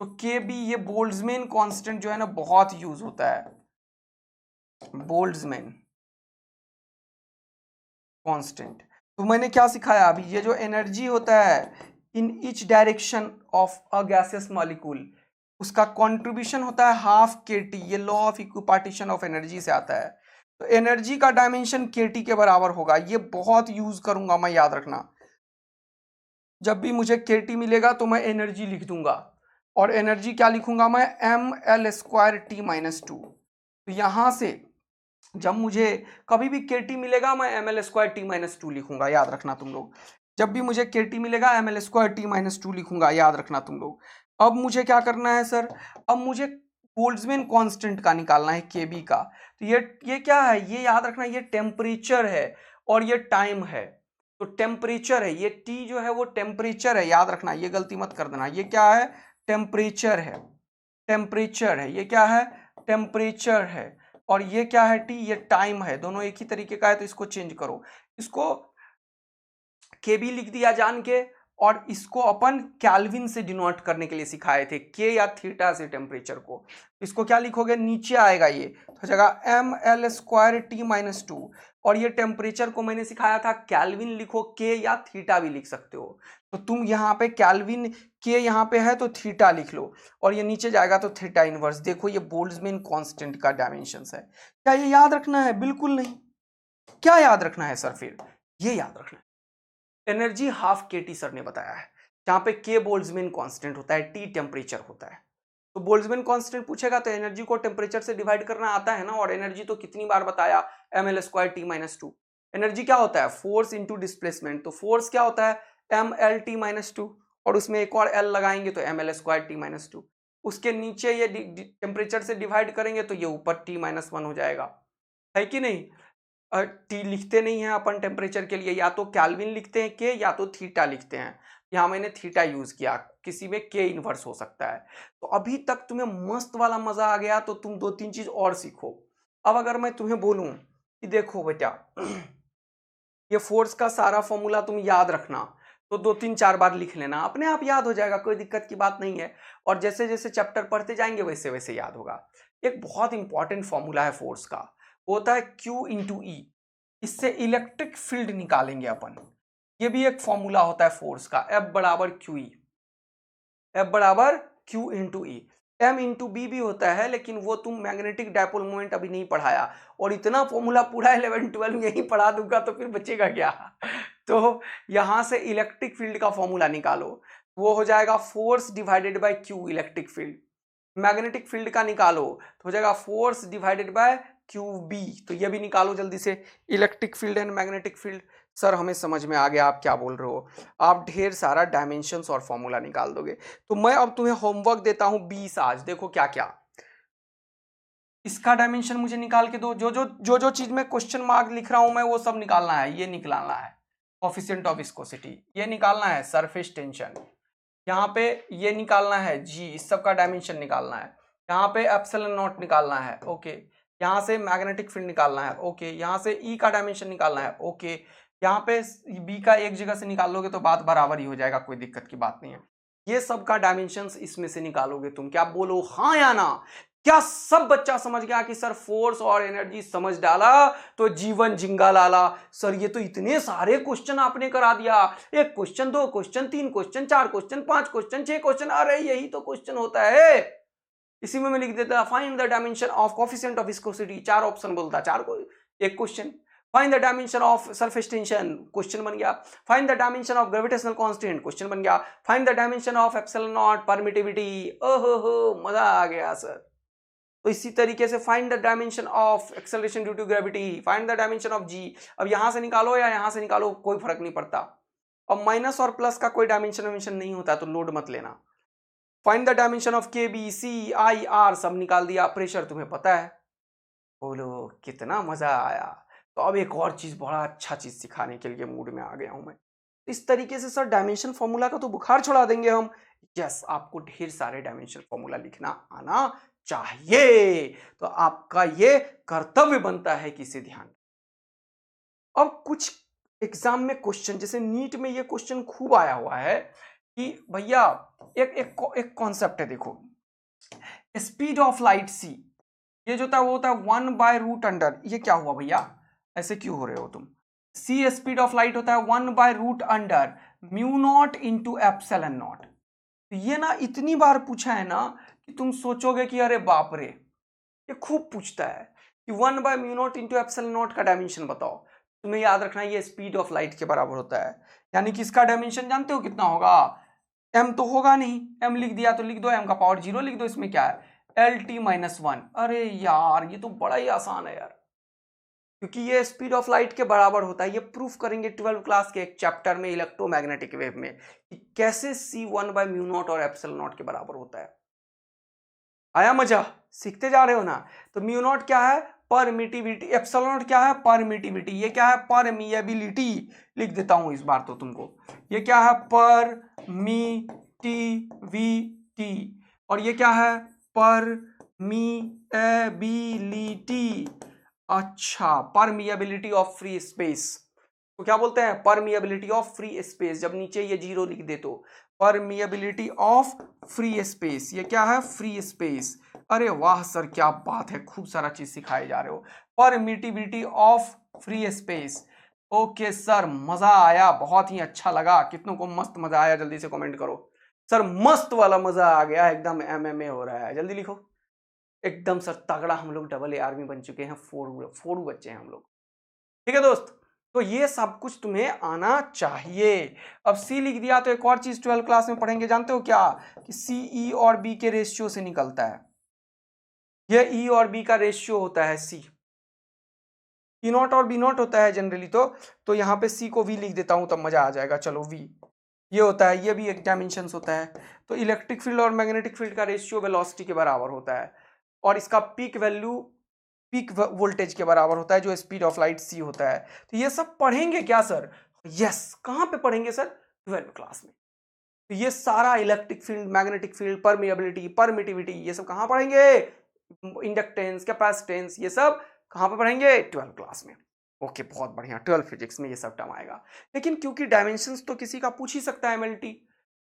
तो के बी, ये बोल्ट्जमैन कांस्टेंट जो है ना बहुत यूज होता है, बोल्ट्जमैन कांस्टेंट। तो मैंने क्या सिखाया अभी, ये जो एनर्जी होता है in each direction of a gaseous molecule, उसका कंट्रीब्यूशन होता है ½ kT, ये law of equipartition of energy से आता है। तो एनर्जी का डायमेंशन kT के बराबर होगा, ये बहुत यूज करूंगा मैं, याद रखना। जब भी मुझे kT मिलेगा तो मैं एनर्जी लिख दूंगा, और एनर्जी क्या लिखूंगा मैं, एम एल स्क्वायर टी -2। तो यहां से जब मुझे कभी भी kT मिलेगा मैं एम एल स्क्वायर टी -2 लिखूंगा, याद रखना तुम लोग। जब भी मुझे kT मिलेगा एम एल स्क्वायर टी -2 लिखूंगा, याद रखना तुम लोग। अब मुझे क्या करना है सर, अब मुझे बोल्ट्जमैन कांस्टेंट का निकालना है केबी का। तो ये क्या है, ये याद रखना, ये टेम्परेचर है और ये टाइम है। तो टेम्परेचर है, ये टी जो है वो टेम्परेचर है, याद रखना, ये गलती मत कर देना। ये क्या है, टेम्परेचर है, टेम्परेचर है, ये क्या है, टेम्परेचर है। और ये क्या है, टी, ये टाइम है। दोनों एक ही तरीके का है, तो इसको चेंज करो, इसको केबी लिख दिया जान के, और इसको अपन कैल्विन से डिनोट करने के लिए सिखाए थे, के या थीटा से टेम्परेचर को। इसको क्या लिखोगे, नीचे आएगा ये, तो जगह एम एल स्क्वायर टी -2, और ये टेम्परेचर को मैंने सिखाया था कैल्विन लिखो, के या थीटा भी लिख सकते हो। तो तुम यहाँ पे कैल्विन के यहाँ पे है तो थीटा लिख लो, और ये नीचे जाएगा तो थीटा इनवर्स। देखो ये बोल्ट्जमैन कांस्टेंट का डायमेंशंस है। क्या ये याद रखना है? बिल्कुल नहीं। क्या याद रखना है सर फिर? ये याद रखना है, एनर्जी ½ kT सर ने बताया है, जहां पे के बोल्ट्जमैन कांस्टेंट होता है, टी टेम्परेचर होता है। तो बोल्ट्जमैन कांस्टेंट पूछेगा तो एनर्जी को टेम्परेचर से डिवाइड करना आता है ना, और एनर्जी तो कितनी बार बताया, M L square T -2। Energy क्या होता है, फोर्स इंटू डिस्प्लेसमेंट। तो फोर्स क्या होता है, एम एल टी -2, और उसमें एक और एल लगाएंगे तो एम एल स्क्वायर टी -2। उसके नीचे ये टेम्परेचर से डिवाइड करेंगे तो ये ऊपर टी -1 हो जाएगा, है कि नहीं? टी लिखते नहीं हैं अपन टेम्परेचर के लिए, या तो कैल्विन लिखते हैं के, या तो थीटा लिखते हैं। यहाँ मैंने थीटा यूज किया, किसी में के इनवर्स हो सकता है। तो अभी तक तुम्हें मस्त वाला मजा आ गया, तो तुम 2-3 चीज और सीखो। अब अगर मैं तुम्हें बोलूं कि देखो बेटा, ये फोर्स का सारा फॉर्मूला तुम याद रखना, तो 2-3-4 बार लिख लेना, अपने आप याद हो जाएगा, कोई दिक्कत की बात नहीं है। और जैसे जैसे चैप्टर पढ़ते जाएंगे वैसे वैसे याद होगा। एक बहुत इंपॉर्टेंट फॉर्मूला है फोर्स का, होता है Q इंटू ई। इससे इलेक्ट्रिक फील्ड निकालेंगे अपन। ये भी एक फॉर्मूला होता है फोर्स का, F बराबर QE, F बराबर Q इंटू ई। M इंटू बी भी होता है, लेकिन वो तुम मैग्नेटिक डायपोल मोमेंट अभी नहीं पढ़ाया, और इतना फॉर्मूला पूरा 11-12 यही पढ़ा दूंगा तो फिर बचेगा क्या? तो यहां से इलेक्ट्रिक फील्ड का फॉर्मूला निकालो, वो हो जाएगा force divided by Q electric field. Magnetic field का निकालो तो हो जाएगा force divided by Q B. तो ये भी निकालो जल्दी से, electric field and magnetic field. Sir हमें समझ में आ गया आप क्या बोल रहे हो, आप ढेर सारा डायमेंशंस और फॉर्मूला निकाल दोगे। तो मैं अब तुम्हें होमवर्क देता हूं 20 आज, देखो क्या क्या। इसका डायमेंशन मुझे निकाल के दो, जो चीज में क्वेश्चन मार्क लिख रहा हूं मैं वो सब निकालना है। ये निकालना है कोफिशिएंट ऑफ विस्कोसिटी, ये निकालना है सरफेस टेंशन, यहाँ पे ये निकालना है जी, इस सब का डायमेंशन निकालना है। यहाँ पे एप्सिलॉन नॉट निकालना है, ओके। यहाँ से मैग्नेटिक फील्ड निकालना है, ओके। यहाँ से ई का डायमेंशन निकालना है, ओके। यहाँ पे बी का एक जगह से निकाल लोगे तो बात बराबर ही हो जाएगा, कोई दिक्कत की बात नहीं है। ये सब का डायमेंशंस इसमें से निकालोगे तुम, क्या बोलो हाँ या ना? क्या सब बच्चा समझ गया कि सर फोर्स और एनर्जी समझ डाला तो जीवन जिंगा लाला? सर ये तो इतने सारे क्वेश्चन आपने करा दिया, एक क्वेश्चन, दो क्वेश्चन, तीन क्वेश्चन, चार क्वेश्चन, पांच क्वेश्चन, छह क्वेश्चन, अरे यही तो क्वेश्चन होता है। इसी में मैं लिख देता find the dimension of coefficient of viscosity, चार ऑप्शन बोलता, चार को एक question. Find the dimension of surface tension, question बन गया। Find the dimension of gravitational constant, question बन गया। Find the dimension of epsilon not permittivity, ओहो हो मजा आ गया सर। तो इसी तरीके से find the dimension of acceleration due to gravity, find the dimension of G. अब यहां से निकालो या यहां से निकालो कोई फर्क नहीं पड़ता। अब माइनस और प्लस का कोई डायमेंशन नहीं होता तो लोड मत लेना। फाइंड द डायमेंशन ऑफ के बी सी आई आर, सब निकाल दिया। प्रेशर तुम्हें पता है। बोलो कितना मजा आया। तो अब एक और चीज, बड़ा अच्छा चीज सिखाने के लिए मूड में आ गया हूं मैं। इस तरीके से सर डायमेंशन फॉर्मूला का तो बुखार छुड़ा देंगे हम। यस, आपको ढेर सारे डायमेंशन फॉर्मूला लिखना आना चाहिए, तो आपका ये कर्तव्य बनता है कि इसे ध्यान। अब कुछ एग्जाम में क्वेश्चन, जैसे नीट में ये क्वेश्चन खूब आया हुआ है कि भैया एक कॉन्सेप्ट है, देखो स्पीड ऑफ लाइट सी, ये जो था वो होता है 1/√अंडर, ये क्या हुआ भैया, ऐसे क्यों हो रहे हो तुम? सी स्पीड ऑफ लाइट होता है 1/√अंडर mu naught into epsilon naught. तो ये ना इतनी बार पूछा है ना कि तुम सोचोगे कि अरे बाप रे, ये खूब पूछता है कि 1/μ0 इंटू एप्सिलॉन नॉट का डायमेंशन बताओ। तुम्हें याद रखना ये स्पीड ऑफ लाइट के बराबर होता है, यानी कि इसका डायमेंशन जानते हो कितना होगा? m तो होगा नहीं, m लिख दिया तो लिख दो m का पावर 0 लिख दो, इसमें क्या है LT-1। अरे यार ये तो बड़ा ही आसान है यार, क्योंकि ये स्पीड ऑफ लाइट के बराबर होता है। ये प्रूफ करेंगे 12th क्लास के एक चैप्टर में इलेक्ट्रोमैग्नेटिक वेव में कि कैसे c 1/μ0 और एप्सिलॉन नॉट के बराबर होता है। आया मजा? सीखते जा रहे हो ना? तो म्यू नॉट क्या है? परमिटिविटी। एप्सिलॉन नॉट क्या है? परमिटिविटी। ये क्या है? परमिएबिलिटी। लिख देता हूं इस बार तो तुमको, ये क्या है? परमिटिविटी। और ये क्या है? परमिएबिलिटी। अच्छा, परमिएबिलिटी ऑफ फ्री स्पेस तो क्या बोलते हैं? Permeability of free space. जब नीचे ये जीरो लिख दे तो परमिएबिलिटी ऑफ फ्री स्पेस, ये क्या है? Free space. अरे वाह सर क्या बात है, खूब सारा चीज सिखाए जा रहे हो। Permittivity of free space. Okay sir, मजा आया, बहुत ही अच्छा लगा। कितनों को मस्त मजा आया जल्दी से कमेंट करो। सर मस्त वाला मजा आ गया, एकदम MMA हो रहा है, जल्दी लिखो। एकदम सर तगड़ा, हम लोग AA आर्मी बन चुके हैं, फोड़ू बच्चे हैं हम लोग। ठीक है दोस्त, तो ये सब कुछ तुम्हें आना चाहिए। अब सी लिख दिया तो एक और चीज 12th क्लास में पढ़ेंगे, जानते हो क्या? कि सी ई और बी के रेशियो से निकलता है। ये ई और बी का रेशियो होता है सी। ई नॉट और बी नॉट होता है जनरली तो यहाँ पे सी को वी लिख देता हूं तब मजा आ जाएगा। चलो वी ये होता है, ये भी एक डायमेंशन होता है। तो इलेक्ट्रिक फील्ड और मैग्नेटिक फील्ड का रेशियो वेलोसिटी के बराबर होता है, और इसका पीक वैल्यू पीक वोल्टेज के बराबर होता है, जो स्पीड ऑफ लाइट सी होता है। तो ये सब पढ़ेंगे क्या सर? यस, कहां पे पढ़ेंगे सर? 12th क्लास में। तो ये सारा electric field, magnetic field, permeability, permittivity, ये सब कहां पढ़ेंगे? इंडक्टेंस, कैपेसिटेंस, ये सब कहां पे पढ़ेंगे? 12th क्लास में। ओके, बहुत बढ़िया, 12 फिजिक्स में ये सब टर्म आएगा। लेकिन क्योंकि डायमेंशंस तो किसी का पूछ ही सकता है MLT,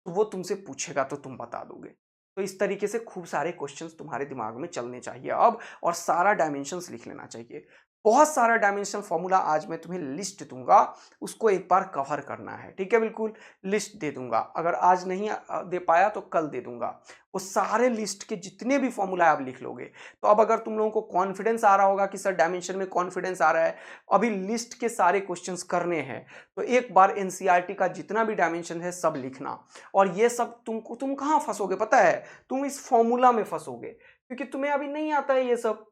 तो वो तुमसे पूछेगा तो तुम बता दोगे। तो इस तरीके से खूब सारे क्वेश्चंस तुम्हारे दिमाग में चलने चाहिए अब, और सारा डायमेंशंस लिख लेना चाहिए। बहुत सारा डायमेंशनल फॉर्मूला आज मैं तुम्हें लिस्ट दूंगा, उसको एक बार कवर करना है, ठीक है? बिल्कुल लिस्ट दे दूंगा, अगर आज नहीं दे पाया तो कल दे दूंगा। वो सारे लिस्ट के जितने भी फॉर्मूला आप लिख लोगे, तो अब अगर तुम लोगों को कॉन्फिडेंस आ रहा होगा कि सर डायमेंशन में कॉन्फिडेंस आ रहा है, अभी लिस्ट के सारे क्वेश्चंस करने हैं, तो एक बार NCERT का जितना भी डायमेंशन है सब लिखना। और ये सब तुम कहाँ फंसोगे पता है? तुम इस फॉर्मूला में फंसोगे, क्योंकि तुम्हें अभी नहीं आता है ये सब।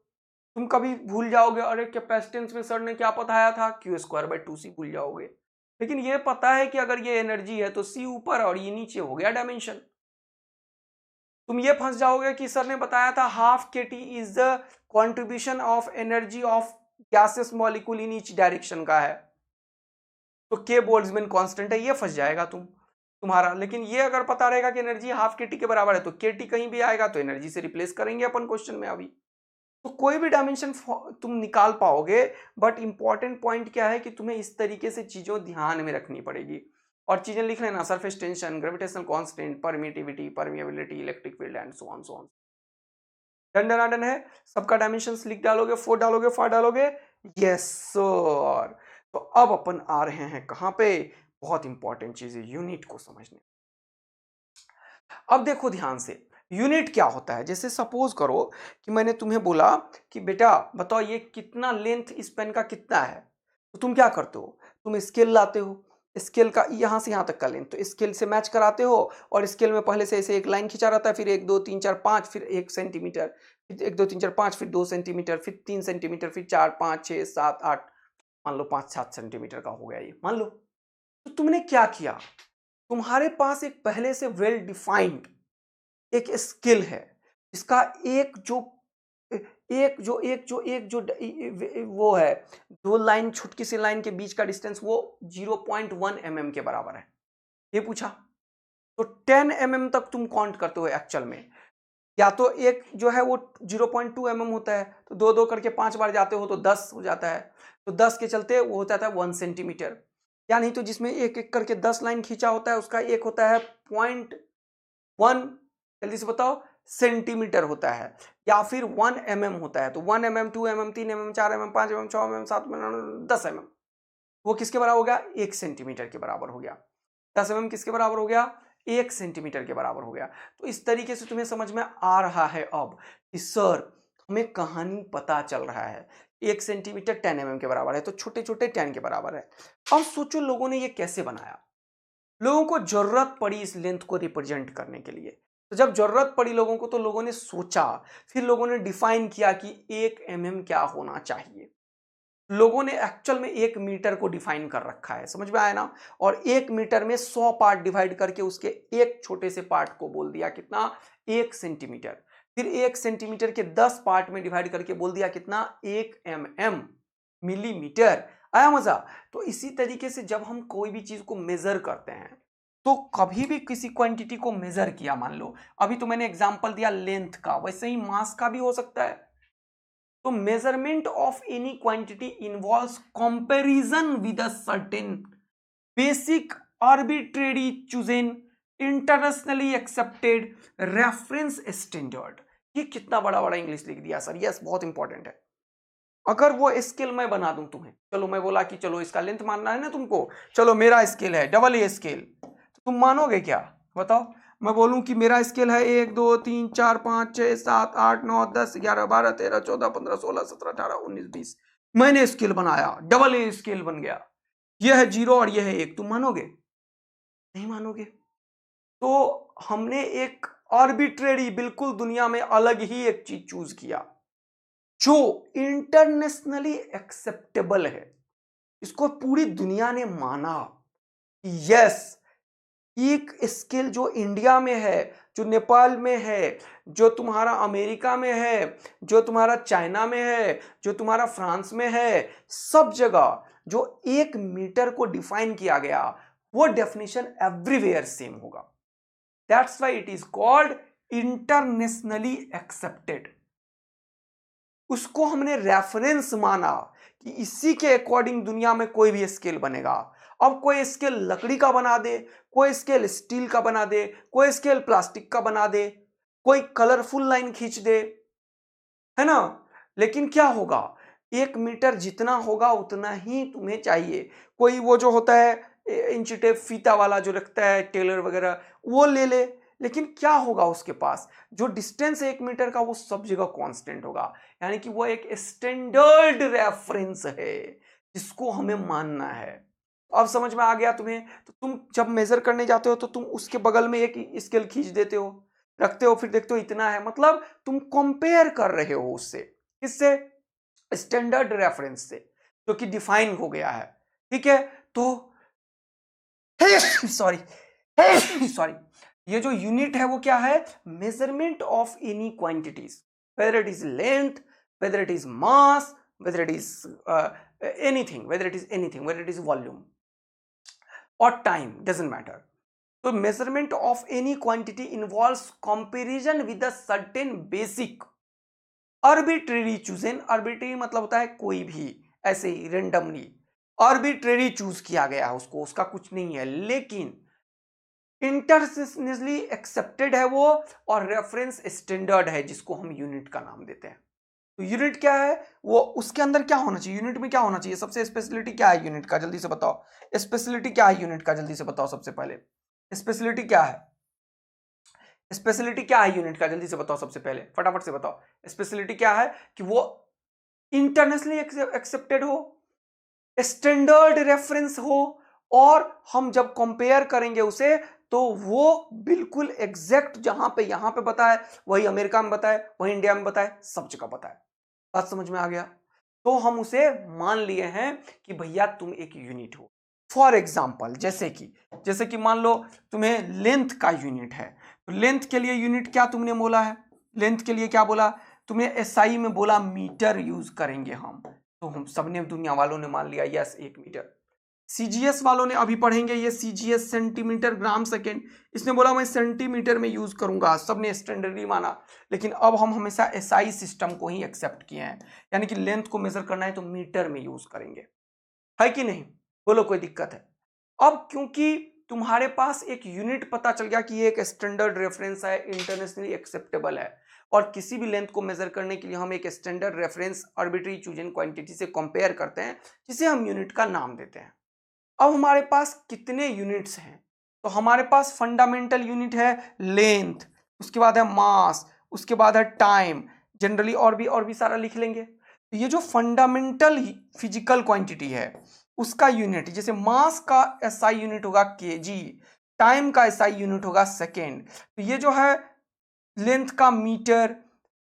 तुम कभी भूल जाओगे, अरे कैपेसिटेंस में सर ने क्या बताया था, Q²/2C भूल जाओगे। लेकिन ये पता है कि अगर ये एनर्जी है तो सी ऊपर और ये नीचे, हो गया डायमेंशन। तुम ये फंस जाओगे कि सर ने बताया था हाफ के T is the contribution of energy of gases molecule in each direction का है, तो के बोल्ट्जमैन कांस्टेंट है, ये फंस जाएगा तुम्हारा। लेकिन ये अगर पता रहेगा कि एनर्जी हाफ के टी के बराबर है तो के टी कहीं भी आएगा तो एनर्जी से रिप्लेस करेंगे अपन क्वेश्चन में अभी। तो कोई भी डायमेंशन तुम निकाल पाओगे, बट इंपॉर्टेंट पॉइंट क्या है कि तुम्हें इस तरीके से चीजों ध्यान में रखनी पड़ेगी और चीजें लिख लेना, surface tension, gravitational constant, permittivity, permeability, electric field and so on so on. Done done done है, सबका डायमेंशंस लिख डालोगे, 4 डालोगे, 5 डालोगे, यस सर। तो अब अपन आ रहे हैं कहां पे, बहुत इंपॉर्टेंट चीज है यूनिट को समझने। अब देखो ध्यान से, यूनिट क्या होता है। जैसे सपोज करो कि मैंने तुम्हें बोला कि बेटा बताओ ये कितना लेंथ इस पेन का कितना है, तो तुम क्या करते हो, तुम स्केल लाते हो, स्केल का यहां से यहां तक का लेंथ तो स्केल से मैच कराते हो, और स्केल में पहले से ऐसे एक लाइन खींचा रहता है, फिर 1 2 3 4 5, फिर 1 सेंटीमीटर, फिर 1 2 3 4 5, फिर 2 सेंटीमीटर, फिर 3 सेंटीमीटर, फिर 4 5 6 7 8, मान लो 5 7 सेंटीमीटर का हो गया ये, मान लो। तो तुमने क्या किया, तुम्हारे पास एक पहले से वेल डिफाइंड एक स्किल है, इसका एक जो वो है, दो लाइन छुटकी सी लाइन के बीच का डिस्टेंस वो 0.1 mm के बराबर है, ये पूछा। तो 10 mm तक तुम काउंट करते हो एक्चुअल में, या तो एक जो है वो 0.2 mm होता है, तो दो दो करके 5 बार जाते हो तो 10 हो जाता है, तो 10 के चलते वो हो जाता है 1 सेंटीमीटर। या नहीं तो जिसमें एक एक करके 10 लाइन खींचा होता है उसका एक होता है 0.1, जल्दी से बताओ, सेंटीमीटर होता है, या फिर 1 mm होता है, तो 1 mm 2 mm 3 mm 4 mm 5 mm 6 mm 7 mm 10 mm, वो किसके बराबर हो गया, 1 सेंटीमीटर के बराबर हो गया। 10 mm किसके बराबर हो गया, 1 सेंटीमीटर के बराबर हो गया। तो इस तरीके से तुम्हें समझ में आ रहा है अब कि सर हमें कहानी पता चल रहा है, 1 सेंटीमीटर 10 mm के बराबर है, तो छोटे छोटे 10 के बराबर है। अब सोचो लोगों ने ये कैसे बनाया, लोगों को जरूरत पड़ी इस लेंथ को रिप्रेजेंट करने के लिए, तो जब जरूरत पड़ी लोगों को तो लोगों ने सोचा, फिर लोगों ने डिफाइन किया कि 1 mm क्या होना चाहिए। लोगों ने एक्चुअल में 1 मीटर को डिफाइन कर रखा है, समझ में आया ना, और 1 मीटर में 100 पार्ट डिवाइड करके उसके एक छोटे से पार्ट को बोल दिया कितना, 1 सेंटीमीटर, फिर 1 सेंटीमीटर के 10 पार्ट में डिवाइड करके बोल दिया कितना, 1 mm, मिलीमीटर। आया मजा। तो इसी तरीके से जब हम कोई भी चीज को मेजर करते हैं, तो कभी भी किसी क्वांटिटी को मेजर किया, मान लो अभी तो मैंने एग्जांपल दिया लेंथ का, वैसे ही मास का भी हो सकता है। तो measurement of any quantity involves comparison with a certain basic arbitrary chosen internationally accepted reference standard. ये कितना बड़ा बड़ा इंग्लिश लिख दिया सर, यस बहुत इंपॉर्टेंट है। अगर वो स्केल मैं बना दूं तुम्हें, चलो मैं बोला कि चलो इसका लेंथ मानना है ना तुमको, चलो मेरा स्केल है डबल ए स्केल, तो तुम मानोगे क्या, बताओ। मैं बोलूं कि मेरा स्केल है 1 2 3 4 5 6 7 8 9 10 11 12 13 14 15 16 17 18 19 20, मैंने स्केल बनाया, डबल ए स्केल बन गया, यह है 0 और यह है 1, तुम मानोगे, नहीं मानोगे। तो हमने एक आर्बिट्रेरी, बिल्कुल दुनिया में अलग ही एक चीज चूज किया जो इंटरनेशनली एक्सेप्टेबल है, इसको पूरी दुनिया ने माना। यस, एक स्केल जो इंडिया में है, जो नेपाल में है, जो तुम्हारा अमेरिका में है, जो तुम्हारा चाइना में है, जो तुम्हारा फ्रांस में है, सब जगह जो 1 मीटर को डिफाइन किया गया, वो डेफिनेशन एवरीवेयर सेम होगा। That's why it is called internationally accepted. उसको हमने रेफरेंस माना कि इसी के अकॉर्डिंग दुनिया में कोई भी स्केल बनेगा। अब कोई स्केल लकड़ी का बना दे, कोई स्केल स्टील का बना दे, कोई स्केल प्लास्टिक का बना दे, कोई कलरफुल लाइन खींच दे, है ना, लेकिन क्या होगा, 1 मीटर जितना होगा उतना ही तुम्हें चाहिए। कोई वो जो होता है इंच टेप फीता वाला जो रखता है टेलर वगैरह, वो ले ले, लेकिन क्या होगा उसके पास, जो डिस्टेंस है 1 मीटर का वो सब जगह कांस्टेंट होगा, यानी कि वो एक स्टैंडर्ड रेफरेंस है जिसको हमें मानना है। अब समझ में आ गया तुम्हें। तो तुम जब मेजर करने जाते हो तो तुम उसके बगल में एक स्केल खींच देते हो, रखते हो, फिर देखते हो इतना है, मतलब तुम कंपेयर कर रहे हो उससे, किससे, स्टैंडर्ड रेफरेंस से, जो कि डिफाइन हो गया है, ठीक है। तो सॉरी सॉरी, ये जो यूनिट है वो क्या है, measurement of any quantities, whether it is length, whether it is mass, whether it is anything, whether it is anything, whether it is volume और टाइम, डजंट मैटर. तो measurement of any quantity involves comparison with a certain basic arbitrary chosen. Arbitrary मतलब होता है कोई भी ऐसे ही रेंडमली आर्बिट्रेरी चूज किया गया है उसको, उसका कुछ नहीं है, लेकिन इंटरनेशनली एक्सेप्टेड है वो और रेफरेंस स्टैंडर्ड है जिसको हम यूनिट का नाम देते हैं. तो यूनिट क्या है वो, उसके अंदर क्या होना चाहिए, यूनिट में क्या होना चाहिए, सबसे स्पेशलिटी क्या है यूनिट का, जल्दी से बताओ. स्पेशलिटी क्या है यूनिट का, जल्दी से बताओ. सबसे पहले स्पेशलिटी क्या है, स्पेशलिटी क्या है यूनिट का, जल्दी से बताओ. सबसे पहले फटाफट से बताओ. स्पेशलिटी क्या है कि वो इंटरनेशनली एक्सेप्टेड हो, स्टैंडर्ड रेफरेंस हो, और हम जब कंपेयर करेंगे उसे तो वो बिल्कुल एग्जैक्ट जहां पे यहां पे बताए वही अमेरिका में बताए, वही इंडिया में बताए, सब जगह बताए. बात समझ में आ गया. तो हम उसे मान लिए हैं कि भैया तुम एक यूनिट हो. फॉर एग्जाम्पल जैसे कि मान लो तुम्हें लेंथ का यूनिट है, तो लेंथ के लिए यूनिट क्या तुमने बोला है, लेंथ के लिए क्या बोला तुमने, एसआई में बोला मीटर यूज करेंगे हम, तो हम सबने दुनिया वालों ने मान लिया यस 1 मीटर. सीजीएस वालों ने अभी पढ़ेंगे ये सीजीएस सेंटीमीटर ग्राम सेकेंड, इसने बोला मैं सेंटीमीटर में यूज करूंगा, सबने स्टैंडर्डली माना. लेकिन अब हम हमेशा एसआई सिस्टम को ही एक्सेप्ट किए हैं, यानी कि लेंथ को मेजर करना है तो मीटर में यूज करेंगे, है कि नहीं, बोलो कोई दिक्कत है. अब क्योंकि तुम्हारे पास एक यूनिट पता चल गया कि ये एक स्टैंडर्ड रेफरेंस है, इंटरनेशनली एक्सेप्टेबल है, और किसी भी लेंथ को मेजर करने के लिए हम एक standard reference arbitrary chosen quantity से कंपेयर करते हैं जिसे हम यूनिट का नाम देते हैं. अब हमारे पास कितने यूनिट्स हैं, तो हमारे पास फंडामेंटल यूनिट है लेंथ, उसके बाद है मास, उसके बाद है टाइम, जनरली और भी सारा लिख लेंगे. तो ये जो फंडामेंटल फिजिकल क्वांटिटी है उसका यूनिट, जैसे मास का एसआई यूनिट होगा केजी, टाइम का एसआई यूनिट होगा सेकेंड, तो ये जो है लेंथ का मीटर,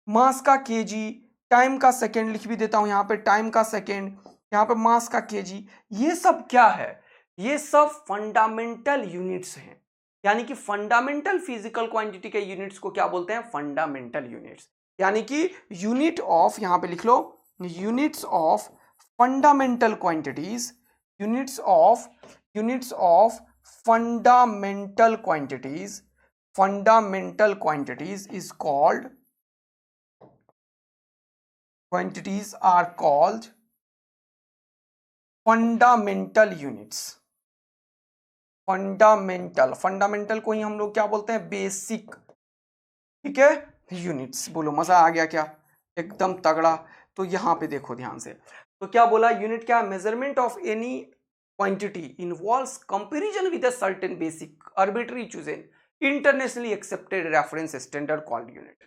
मास का केजी, टाइम का सेकेंड लिख भी देता हूं यहां पे, टाइम का सेकेंड, यहां पे मास का केजी, ये सब क्या है, ये सब फंडामेंटल यूनिट्स हैं. यानी कि फंडामेंटल फिजिकल क्वांटिटी के यूनिट्स को क्या बोलते हैं, फंडामेंटल यूनिट्स. यानी कि यूनिट ऑफ, यहां पे लिख लो, units of fundamental quantities, units of fundamental quantities, fundamental quantities is called, quantities are called fundamental units. Fundamental को ही हम लोग क्या बोलते हैं, बेसिक. ठीक है, यूनिट्स. बोलो मजा आ गया क्या, एकदम तगड़ा. तो यहां पे देखो ध्यान से, तो क्या बोला, यूनिट क्या, measurement of any quantity involves comparison with a certain basic arbitrary chosen internationally accepted reference standard called unit.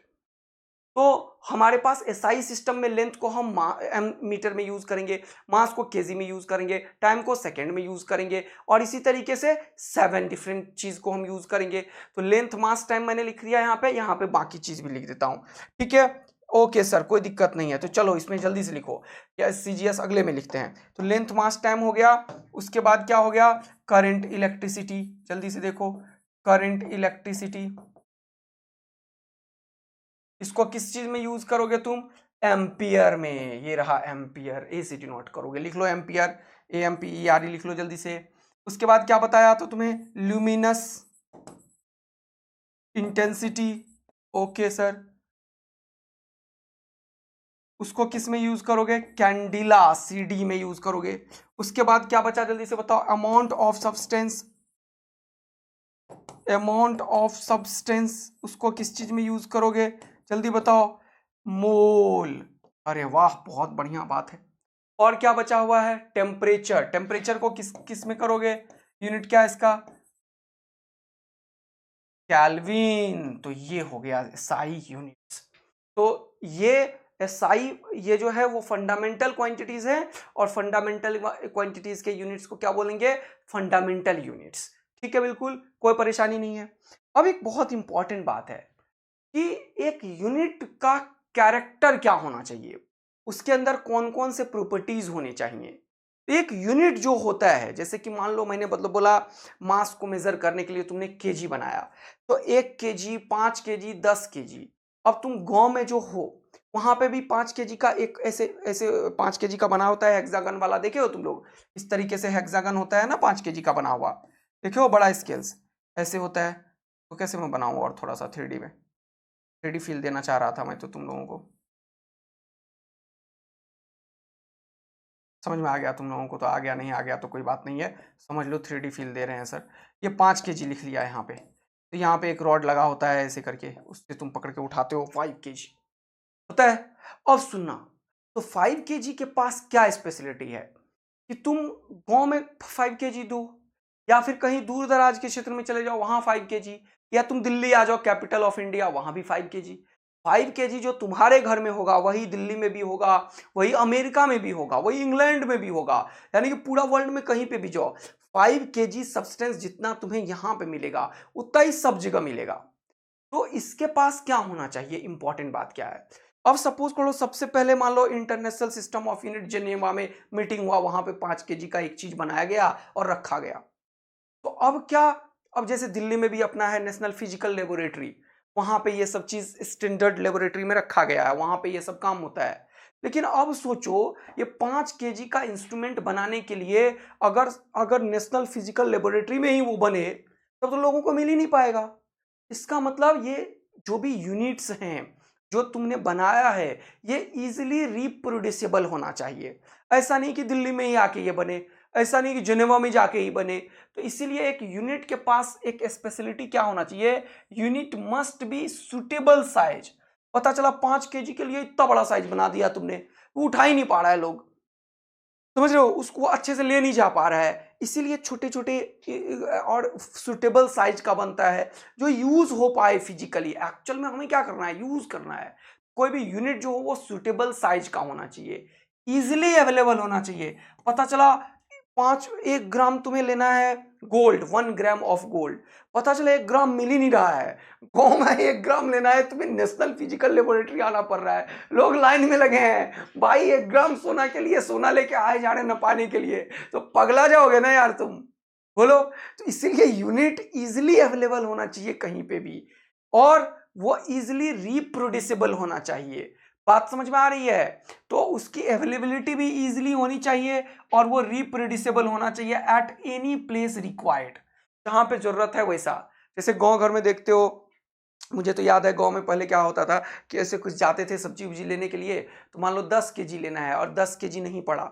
तो हमारे पास एसआई सिस्टम में लेंथ को हम मीटर में यूज करेंगे, मास को केजी में यूज करेंगे, टाइम को सेकंड में यूज करेंगे, और इसी तरीके से 7 डिफरेंट चीज को हम यूज करेंगे. तो लेंथ मास टाइम मैंने लिख दिया यहाँ पे बाकी चीज भी लिख देता हूं. ठीक है, ओके सर कोई दिक्कत नहीं है. तो चलो इसमें जल्दी से लिखो, या सीजीएस अगले में लिखते हैं. तो लेंथ मास टाइम हो गया, उसके बाद क्या हो गया, करंट इलेक्ट्रिसिटी. जल्दी से देखो, करंट इलेक्ट्रिसिटी, इसको किस चीज में यूज करोगे तुम, एम्पियर में. ये रहा एम्पियर, एसीटी नोट करोगे, लिख लो एम्पियर, AMPERE लिख लो जल्दी से. उसके बाद क्या बताया तो तुम्हें, ल्यूमिनस इंटेंसिटी. ओके सर, उसको किस में यूज करोगे, कैंडिला, CD में यूज करोगे. उसके बाद क्या बचा जल्दी से बताओ, amount of substance, amount of substance, उसको किस चीज में यूज करोगे, जल्दी बताओ, मोल. अरे वाह बहुत बढ़िया बात है. और क्या बचा हुआ है, टेम्परेचर. टेम्परेचर को किस में करोगे, यूनिट क्या है इसका, केल्विन. तो ये हो गया एसआई यूनिट्स. तो ये एसआई, ये जो है वो फंडामेंटल क्वांटिटीज है, और फंडामेंटल क्वांटिटीज के यूनिट्स को क्या बोलेंगे, फंडामेंटल यूनिट्स. ठीक है, बिल्कुल कोई परेशानी नहीं है. अब एक बहुत इंपॉर्टेंट बात है कि एक यूनिट का कैरेक्टर क्या होना चाहिए, उसके अंदर कौन कौन से प्रॉपर्टीज होने चाहिए. एक यूनिट जो होता है, जैसे कि मान लो मैंने मतलब बोला मास को मेजर करने के लिए तुमने केजी बनाया, तो 1 केजी, 5 केजी, 10 केजी। अब तुम गांव में जो हो वहां पे भी 5 केजी का एक ऐसे ऐसे 5 केजी का बना होता है हेक्सागन वाला, देखे हो तुम लोग? इस तरीके से हेक्सागन होता है ना 5 केजी का बना हुआ, देखे हो? बड़ा स्केल्स ऐसे होता है। तो कैसे मैं बनाऊं और थोड़ा सा 3D में, 3D फील देना चाह रहा था मैं तो तुम लोगों को। समझ में आ गया तुम लोगों को? तो आ गया, नहीं आ गया तो कोई बात नहीं है, समझ लो 3D फील दे रहे हैं सर। ये 5 केजी लिख लिया यहाँ पे, तो यहाँ पे एक रॉड लगा होता है ऐसे करके, उससे तुम पकड़ के उठाते हो 5 केजी होता है। अब सुनना, तो 5 केजी के पास क्या स्पेशलिटी है कि तुम गांव में 5 केजी दो, या फिर कहीं दूर दराज के क्षेत्र में चले जाओ वहां 5 केजी, या तुम दिल्ली आ जाओ कैपिटल ऑफ इंडिया वहां भी 5 केजी। 5 केजी जो तुम्हारे घर में होगा वही दिल्ली में भी होगा, वही अमेरिका में भी होगा, वही इंग्लैंड में भी होगा, यानी कि पूरा वर्ल्ड में कहीं पे भी जाओ 5 केजी सब्सटेंस जितना तुम्हें यहां पे मिलेगा उतना ही सब जगह मिलेगा। तो इसके पास क्या होना चाहिए, इंपॉर्टेंट बात क्या है? अब सपोज करो सबसे पहले मान लो international system of unit Geneva में मीटिंग हुआ, वहां पे 5 केजी का एक चीज बनाया गया और रखा गया। तो अब क्या, अब जैसे दिल्ली में भी अपना है नेशनल फिजिकल लेबोरेटरी, वहां पे ये सब चीज स्टैंडर्ड लेबोरेटरी में रखा गया है, वहां पे ये सब काम होता है। लेकिन अब सोचो ये 5 केजी का इंस्ट्रूमेंट बनाने के लिए अगर अगर नेशनल फिजिकल लेबोरेटरी में ही वो बने तब तो लोगों को मिल ही नहीं पाएगा। इसका मतलब ये जो भी यूनिट्स हैं जो तुमने बनाया है ये इजीली रिप्रोड्यूसिबल होना चाहिए। ऐसा नहीं कि दिल्ली में ही आके ये बने, ऐसा नहीं कि जेनेवा में जाके ही बने। तो इसीलिए एक यूनिट के पास एक स्पेशलिटी क्या होना चाहिए, unit must be suitable size. पता चला 5 केजी के लिए इतना बड़ा साइज बना दिया तुमने, वो उठा ही नहीं पा रहा है लोग, समझ रहे हो? उसको अच्छे से ले नहीं जा पा रहा है, इसीलिए छोटे छोटे और सुटेबल साइज का बनता है जो यूज हो पाए फिजिकली। एक्चुअल में हमें क्या करना है, यूज करना है। कोई भी यूनिट जो हो वो सुटेबल साइज का होना चाहिए, इजिली अवेलेबल होना चाहिए। पता चला 1 ग्राम तुम्हें लेना है गोल्ड, 1 ग्राम ऑफ गोल्ड, पता चला 1 ग्राम मिल ही नहीं रहा है। गाँव में 1 ग्राम लेना है तुम्हें नेशनल फिजिकल लेबोरेटरी आना पड़ रहा है, लोग लाइन में लगे हैं भाई 1 ग्राम सोना के लिए, सोना लेके आए जा रहे न पाने के लिए, तो पगला जाओगे ना यार तुम, बोलो। तो इसीलिए यूनिट इजिली अवेलेबल होना चाहिए कहीं पे भी, और वो इजिली रिप्रोड्यूसिबल होना चाहिए। बात समझ में आ रही है? तो उसकी अवेलेबिलिटी भी इजिली होनी चाहिए और वो रिप्रोड्यूसिबल होना चाहिए एट एनी प्लेस रिक्वायर्ड, जहां पे जरूरत है वैसा। जैसे गांव घर में देखते हो, मुझे तो याद है गांव में पहले क्या होता था कि ऐसे कुछ जाते थे सब्जी उब्जी लेने के लिए, तो मान लो 10 केजी लेना है और 10 केजी नहीं पड़ा,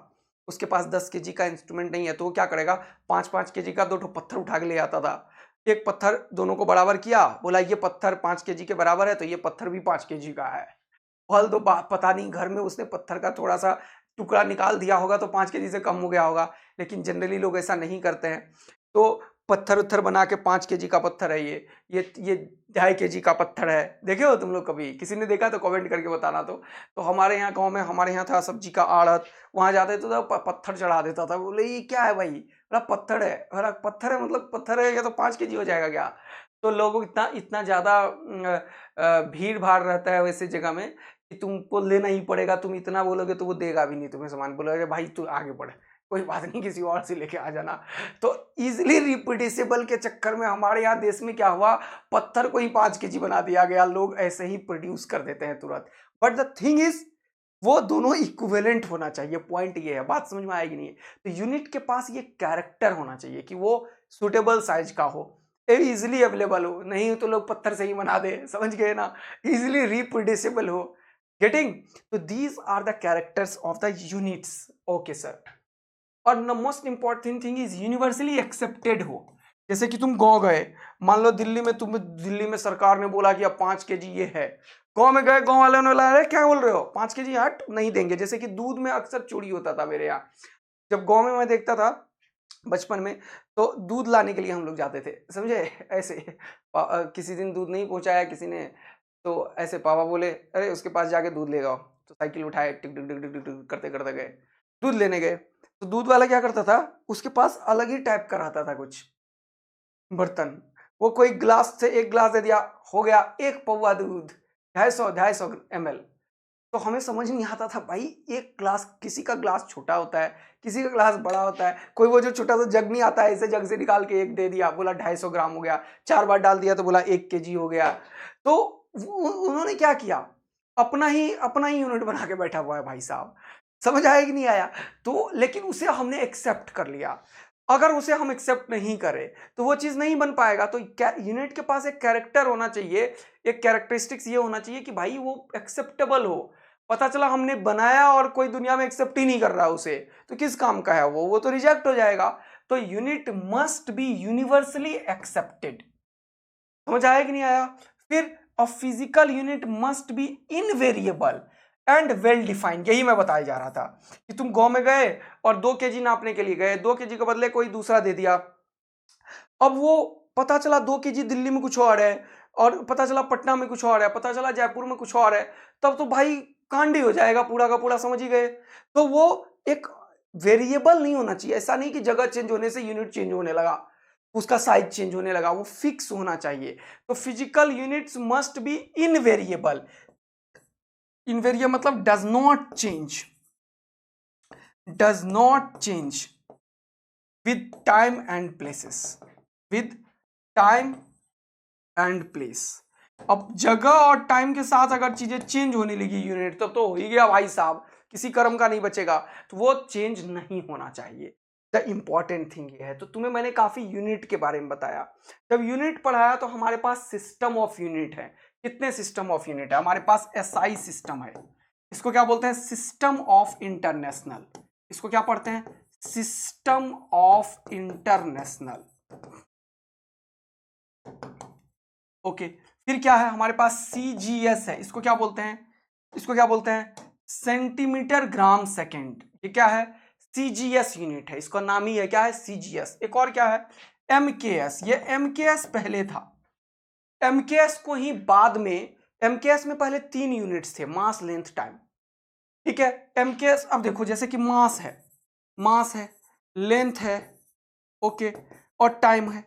उसके पास 10 केजी का इंस्ट्रूमेंट नहीं है, तो वो क्या करेगा, 5-5 केजी का 2 पत्थर उठा के ले आता था। एक पत्थर दोनों को बराबर किया, बोला ये पत्थर 5 केजी के बराबर है तो ये पत्थर भी 5 केजी का है। फल तो पता नहीं घर में उसने पत्थर का थोड़ा सा टुकड़ा निकाल दिया होगा तो 5 केजी से कम हो गया होगा, लेकिन जनरली लोग ऐसा नहीं करते हैं। तो पत्थर उत्थर बना के 5 केजी का पत्थर है ये 2.5 केजी का पत्थर है। देखे हो तुम लोग कभी? किसी ने देखा तो कमेंट करके बताना। तो हमारे यहाँ गांव में, हमारे यहाँ था सब्जी का आड़त, वहां जाते तो पत्थर चढ़ा देता था। बोले ये क्या है भाई? बोला पत्थर है। बोला पत्थर है मतलब पत्थर है, या तो 5 केजी हो जाएगा क्या? तो लोगों इतना इतना ज्यादा भीड़ भाड़ रहता है वैसे जगह में कि तुमको लेना ही पड़ेगा। तुम इतना बोलोगे तो वो देगा भी नहीं तुम्हें सामान, बोलोगे भाई तू आगे बढ़, कोई बात नहीं किसी और से लेके आ जाना। तो इजिली रिप्रोड्यूसिबल के चक्कर में हमारे यहाँ देश में क्या हुआ, पत्थर को ही 5 केजी बना दिया गया, लोग ऐसे ही प्रोड्यूस कर देते हैं तुरंत। बट द थिंग इज वो दोनों इक्विवेलेंट होना चाहिए, पॉइंट ये है। बात समझ में आएगी नहीं? तो यूनिट के पास ये कैरेक्टर होना चाहिए कि वो सुटेबल साइज का हो, इजिली अवेलेबल हो, नहीं तो लोग पत्थर से ही बना दे, समझ गए ना? इजिली रिप्रोड्यूसिबल हो, गेटिंग? तो these are the characters of the units. Okay sir. और the most important thing is universally accepted हो। जैसे कि तुम गाँव गए, मान लो दिल्ली में सरकार ने बोला कि अब 5 केजी ये है, गाँव में गए, गाँव वालों ने बोला अरे क्या बोल रहे हो, 5 केजी हट नहीं देंगे। जैसे कि दूध में अक्सर चोरी होता था मेरे यहाँ, जब गाँव में मैं देखता था बचपन में, तो दूध लाने के लिए हम लोग जाते थे, समझे? ऐसे किसी दिन दूध नहीं पहुंचाया किसी ने, तो ऐसे पापा बोले अरे उसके पास जाके दूध ले आओ, तो साइकिल उठाए टिक टिक टिक टिक टिक टिक करते करते गए दूध लेने गए। तो दूध वाला क्या करता था, उसके पास अलग ही टाइप का रहता था कुछ बर्तन, वो कोई गिलास से 1 गिलास दे दिया, हो गया 1 पौवा दूध, 250 250 ml। तो हमें समझ नहीं आता था भाई, एक ग्लास, किसी का ग्लास छोटा होता है, किसी का ग्लास बड़ा होता है, कोई वो जो छोटा सा जग नहीं आता है, ऐसे जग से निकाल के एक दे दिया, बोला 250 ग्राम हो गया, 4 बार डाल दिया तो बोला 1 केजी हो गया। तो उन्होंने क्या किया, अपना ही यूनिट बना के बैठा हुआ है भाई साहब। समझ आया कि नहीं आया? तो लेकिन उसे हमने एक्सेप्ट कर लिया। अगर उसे हम एक्सेप्ट नहीं करें तो वो चीज नहीं बन पाएगा। तो यूनिट के पास एक कैरेक्टर होना चाहिए, एक कैरेक्टरिस्टिक्स ये होना चाहिए कि भाई वो एक्सेप्टेबल हो। पता चला हमने बनाया और कोई दुनिया में एक्सेप्ट ही नहीं कर रहा उसे, तो किस काम का है वो तो रिजेक्ट हो जाएगा। तो unit must be universally accepted. समझ आया कि नहीं आया? फिर a physical unit must be invariable and well defined. यही मैं बताया जा रहा था कि तुम गांव में गए और 2 केजी नापने के लिए गए, 2 केजी के बदले कोई दूसरा दे दिया। अब वो पता चला 2 केजी दिल्ली में कुछ और है, और पता चला पटना में कुछ और है, पता चला जयपुर में कुछ और है, तब तो भाई कांड ही हो जाएगा पूरा का पूरा। समझ ही गए? तो वो एक वेरिएबल नहीं होना चाहिए। ऐसा नहीं कि जगह चेंज होने से यूनिट चेंज होने लगा, उसका साइज चेंज होने लगा, वो फिक्स होना चाहिए। तो physical units must be invariable. Invariable मतलब does not change with time and places, with time and place. अब जगह और टाइम के साथ अगर चीजें चेंज होने लगी यूनिट, तब तो हो ही गया भाई साहब, किसी कर्म का नहीं बचेगा। तो वो चेंज नहीं होना चाहिए। द इंपॉर्टेंट थिंग ये है। तो तुम्हें मैंने काफी यूनिट के बारे में बताया। जब यूनिट पढ़ाया तो हमारे पास सिस्टम ऑफ यूनिट है। कितने सिस्टम ऑफ यूनिट है? हमारे पास एसआई सिस्टम है। इसको क्या बोलते हैं? System of international. इसको क्या पढ़ते हैं? System of international. ओके। फिर क्या है हमारे पास? सीजीएस है। इसको क्या बोलते हैं? इसको क्या बोलते हैं? Centimetre gram second. ये क्या है? सीजीएस यूनिट है। इसका नाम ही है क्या है? सीजीएस। एक और क्या है? एमकेएस। ये एमकेएस पहले था, एमकेएस को ही बाद में, एमकेएस में पहले 3 यूनिट्स थे, मास लेंथ टाइम। ठीक है? एमकेएस, अब देखो जैसे कि मास है, लेंथ है, ओके, और टाइम है।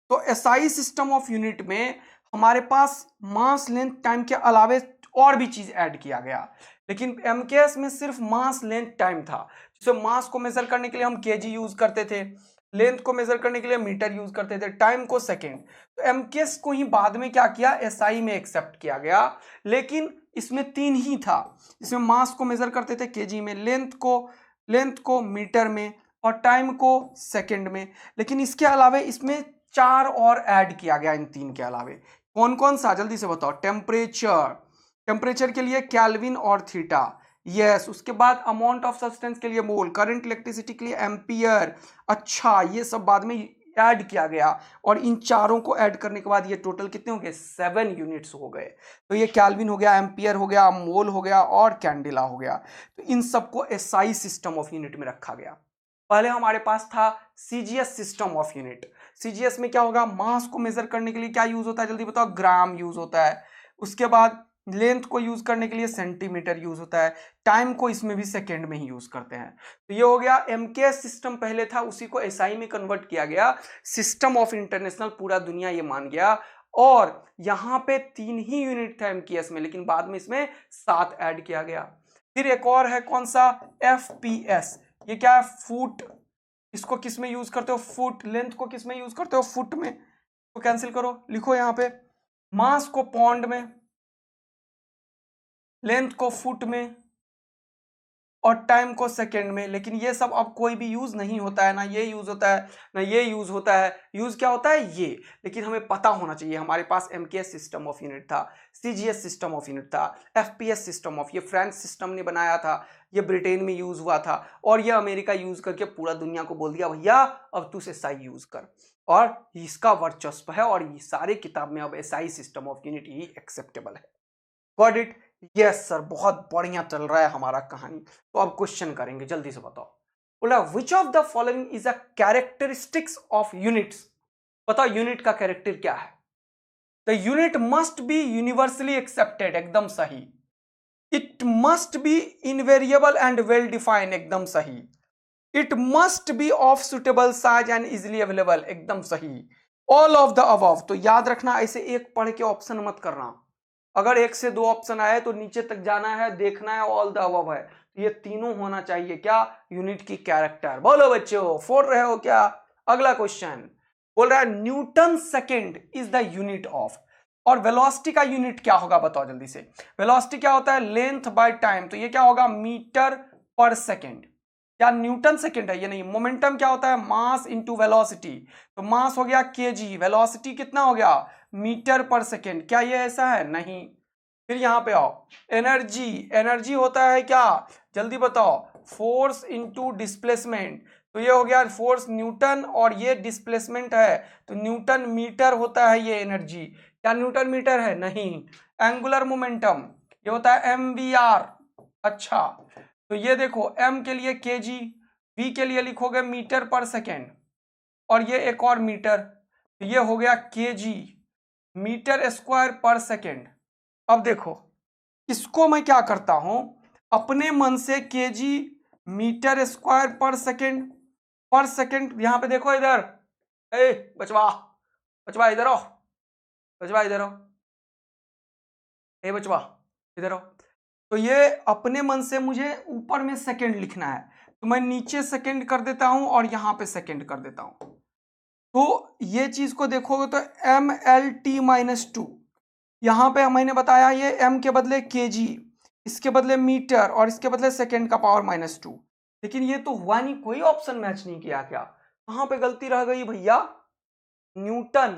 तो एसआई सिस्टम ऑफ यूनिट में हमारे पास मास लेंथ टाइम के अलावे और भी चीज ऐड किया गया। लेकिन एमकेएस में सिर्फ मास लेंथ टाइम था। जैसे मास को मेजर करने के लिए हम केजी यूज करते थे, लेंथ को मेजर करने के लिए मीटर यूज करते थे, टाइम को सेकेंड। तो एमकेएस को ही बाद में क्या किया? एसआई में एक्सेप्ट किया गया। लेकिन इसमें 3 ही था। इसमें मास को मेजर करते थे केजी में, लेंथ को मीटर में, और टाइम को सेकेंड में। लेकिन इसके अलावे इसमें 4 और ऐड किया गया इन 3 के अलावे। कौन कौन सा? जल्दी से बताओ। टेम्परेचर के लिए केल्विन और थीटा, यस। उसके बाद अमाउंट ऑफ सब्सटेंस के लिए मोल, करंट इलेक्ट्रिसिटी के लिए एम्पियर। अच्छा, ये सब बाद में ऐड किया गया, और इन चारों को ऐड करने के बाद ये टोटल कितने हो गए? 7 यूनिट्स हो गए। तो ये केल्विन हो गया, एम्पियर हो गया, मोल हो गया, और कैंडिला हो गया। तो इन सबको एसआई सिस्टम ऑफ यूनिट में रखा गया। पहले हमारे पास था CGS system of unit. CGS में क्या होगा? मास को मेजर करने के लिए क्या यूज होता है? जल्दी बताओ। ग्राम यूज होता है। उसके बाद लेंथ को यूज करने के लिए सेंटीमीटर यूज होता है। टाइम को इसमें भी सेकेंड में ही यूज करते हैं। तो ये हो गया एमकेएस सिस्टम पहले था, उसी को एसआई में कन्वर्ट किया गया। सिस्टम ऑफ इंटरनेशनल पूरा दुनिया ये मान गया। और यहां पे 3 ही यूनिट था एमकेएस में, लेकिन बाद में इसमें 7 ऐड किया गया। फिर एक और है, कौन सा? एफपीएस। ये क्या है? फुट। इसको किस में यूज करते हो? फुट। लेंथ को किस में यूज करते हो? फुट में। तो कैंसिल करो, लिखो यहां पे मास को पौंड में, लेंथ को फुट में, और टाइम को सेकेंड में। लेकिन ये सब अब कोई भी यूज नहीं होता है, ना ये यूज होता है, ना ये यूज होता है। यूज क्या होता है? ये। लेकिन हमें पता होना चाहिए। हमारे पास एमकेएस सिस्टम ऑफ यूनिट था, सीजीएस सिस्टम ऑफ यूनिट था, एफपीएस सिस्टम ऑफ, ये फ्रेंच सिस्टम ने बनाया था, ये ब्रिटेन में यूज हुआ था, और ये अमेरिका यूज करके पूरा दुनिया को बोल दिया भैया अब तू एसआई यूज कर। और इसका वर्चस्व है, और ये सारे किताब में अब एसआई सिस्टम ऑफ यूनिट ही एक्सेप्टेबल है। Got it? यस सर, बहुत बढ़िया चल रहा है हमारा कहानी। तो अब क्वेश्चन करेंगे, जल्दी से बताओ। बोला which of the following is a characteristics of units. बताओ यूनिट का कैरेक्टर क्या है? The unit must be universally accepted, एकदम सही। It must be invariable and well defined, एकदम सही। It must be of suitable size and easily available, एकदम सही। All of the above. तो याद रखना, ऐसे एक पढ़ के ऑप्शन मत करना। अगर एक से दो ऑप्शन आए तो नीचे तक जाना है, देखना है ऑल द अबव है, तो ये तीनों होना चाहिए क्या, यूनिट की कैरेक्टर। बोलो बच्चों, फोड़ रहे हो क्या? अगला क्वेश्चन बोल रहा है Newton second is the unit of, और वेलोसिटी का यूनिट क्या होगा बताओ जल्दी से। वेलोसिटी क्या होता है, लेंथ बाय टाइम, तो ये क्या होगा, मीटर पर सेकेंड। क्या न्यूटन सेकेंड है, ये नहीं। मोमेंटम क्या होता है, मास इंटू वेलोसिटी, तो मास हो गया केजी, वेलोसिटी कितना हो गया, मीटर पर सेकेंड। क्या ये ऐसा है, नहीं। फिर यहां पे आओ, एनर्जी, एनर्जी होता है क्या, जल्दी बताओ, फोर्स इंटू डिस्प्लेसमेंट, तो ये हो गया फोर्स न्यूटन और ये डिस्प्लेसमेंट है, तो न्यूटन मीटर होता है ये एनर्जी। क्या न्यूटन मीटर है, नहीं। एंगुलर मोमेंटम ये होता है mvr। अच्छा, तो ये देखो m के लिए kg, v के लिए लिखोगे मीटर पर सेकेंड, और ये एक और मीटर, तो ये हो गया kg मीटर स्क्वायर पर सेकेंड। अब देखो इसको मैं क्या करता हूं, अपने मन से kg मीटर स्क्वायर पर सेकेंड, यहां पे देखो इधर, ए बचवा, बचवा इधर आओ, बचवा इधर आओ, ए बचवा इधर आओ। तो ये अपने मन से मुझे ऊपर में सेकंड लिखना है, तो मैं नीचे सेकंड कर देता हूं और यहां पे सेकंड कर देता हूं। तो ये चीज को देखोगे तो mlt-2, यहां पे मैंने बताया ये m के बदले kg, इसके बदले मीटर और इसके बदले सेकंड का पावर -2, लेकिन ये तो हुआ नहीं, कोई ऑप्शन मैच नहीं किया। क्या कहां पे गलती रह गई भैया, न्यूटन,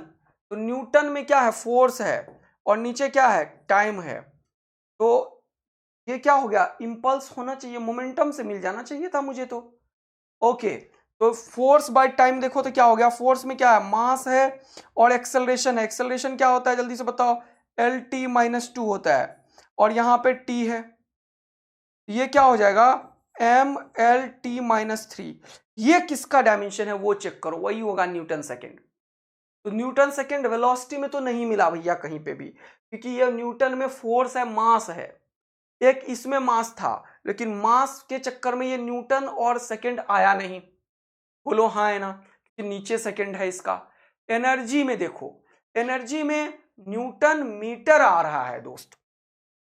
तो न्यूटन में क्या है, फोर्स है, और नीचे क्या है, टाइम है, तो ये क्या हो गया, इंपल्स होना चाहिए, मोमेंटम से मिल जाना चाहिए था मुझे तो। ओके, तो फोर्स बाय टाइम देखो तो क्या हो गया, फोर्स में क्या है, मास है और एक्सेलरेशन है। एक्सेलरेशन क्या होता है जल्दी से बताओ, lt-2 होता है, और यहां पे t है, ये क्या हो जाएगा, mlt-3। ये किसका डायमेंशन है वो चेक करो, वही होगा न्यूटन सेकेंड। तो न्यूटन सेकेंड वेलोसिटी में तो नहीं मिला भैया कहीं पे भी, क्योंकि ये न्यूटन में फोर्स है, मास है, एक इसमें मास था, लेकिन मास के चक्कर में ये न्यूटन और सेकंड आया नहीं। बोलो हाँ है ना, कि नीचे सेकंड है इसका। एनर्जी में देखो, एनर्जी में न्यूटन मीटर आ रहा है दोस्त,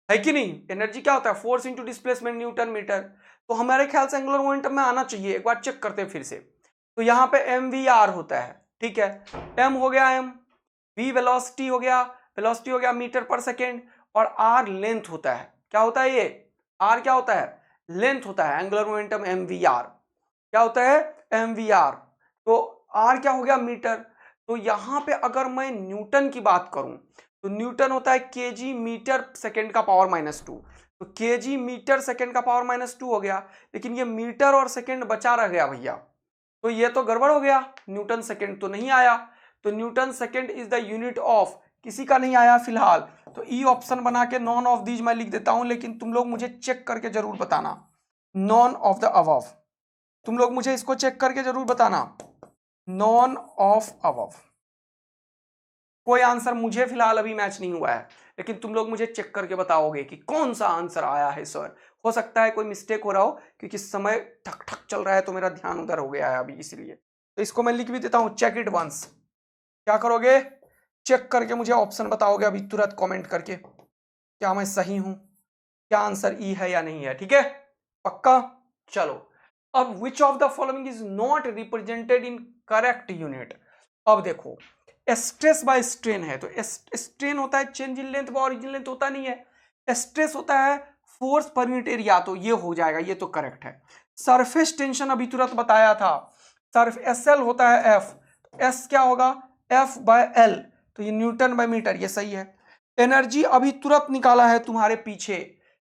है कि नहीं। एनर्जी क्या होता है, force into displacement newton metre, तो हमारे ख्याल से एंगुलर मोमेंटम में आना चाहिए। एक बार चेक करते हैं फिर से, तो यहाँ पे mvr होता है, ठीक है, m हो गया m, v वेलोसिटी हो गया, वेलोसिटी हो गया मीटर पर सेकेंड, और r लेंथ होता है। क्या होता है ये, r क्या होता है, लेंथ होता है, एंगुलर मोमेंटम mvr क्या होता है, mvr, तो r क्या हो गया, मीटर। तो यहां पे अगर मैं न्यूटन की बात करूं तो न्यूटन होता है kg मीटर सेकेंड का पावर -2, तो kg मीटर सेकेंड का पावर -2 हो गया, लेकिन ये मीटर और सेकेंड बचा रह गया भैया, तो ये तो गड़बड़ हो गया, न्यूटन सेकेंड तो नहीं आया। तो Newton second is the unit of, किसी का नहीं आया फिलहाल, तो ई ऑप्शन बना के नॉन ऑफ दीज मैं लिख देता हूं, लेकिन तुम लोग मुझे चेक करके जरूर बताना, नॉन ऑफ द अबव, तुम लोग मुझे इसको चेक करके जरूर बताना, नॉन ऑफ अबव। कोई आंसर मुझे फिलहाल अभी मैच नहीं हुआ है, लेकिन तुम लोग मुझे चेक करके बताओगे कि कौन सा आंसर आया है सर। हो सकता है कोई मिस्टेक हो रहा हो, क्योंकि समय ठक ठक चल रहा है तो मेरा ध्यान उधर हो गया है अभी, इसलिए तो इसको मैं लिख भी देता हूं, चेक इट वंस। क्या करोगे, चेक करके मुझे ऑप्शन बताओगे अभी तुरंत कमेंट करके, क्या मैं सही हूं, क्या आंसर ई है या नहीं है, ठीक है, पक्का। चलो, अब which of the following is not represented in correct unit. अब देखो स्ट्रेस बाय स्ट्रेन है, तो स्ट्रेन होता है change in length, origin length होता नहीं है। स्ट्रेस होता है फोर्स पर यूनिट एरिया, तो ये हो जाएगा, ये तो करेक्ट है। सरफेस टेंशन अभी तुरंत बताया था, सर्फ SL होता है F, S क्या होगा, F बाय L, तो ये न्यूटन बाय मीटर, ये सही है। एनर्जी अभी तुरंत निकाला है तुम्हारे पीछे,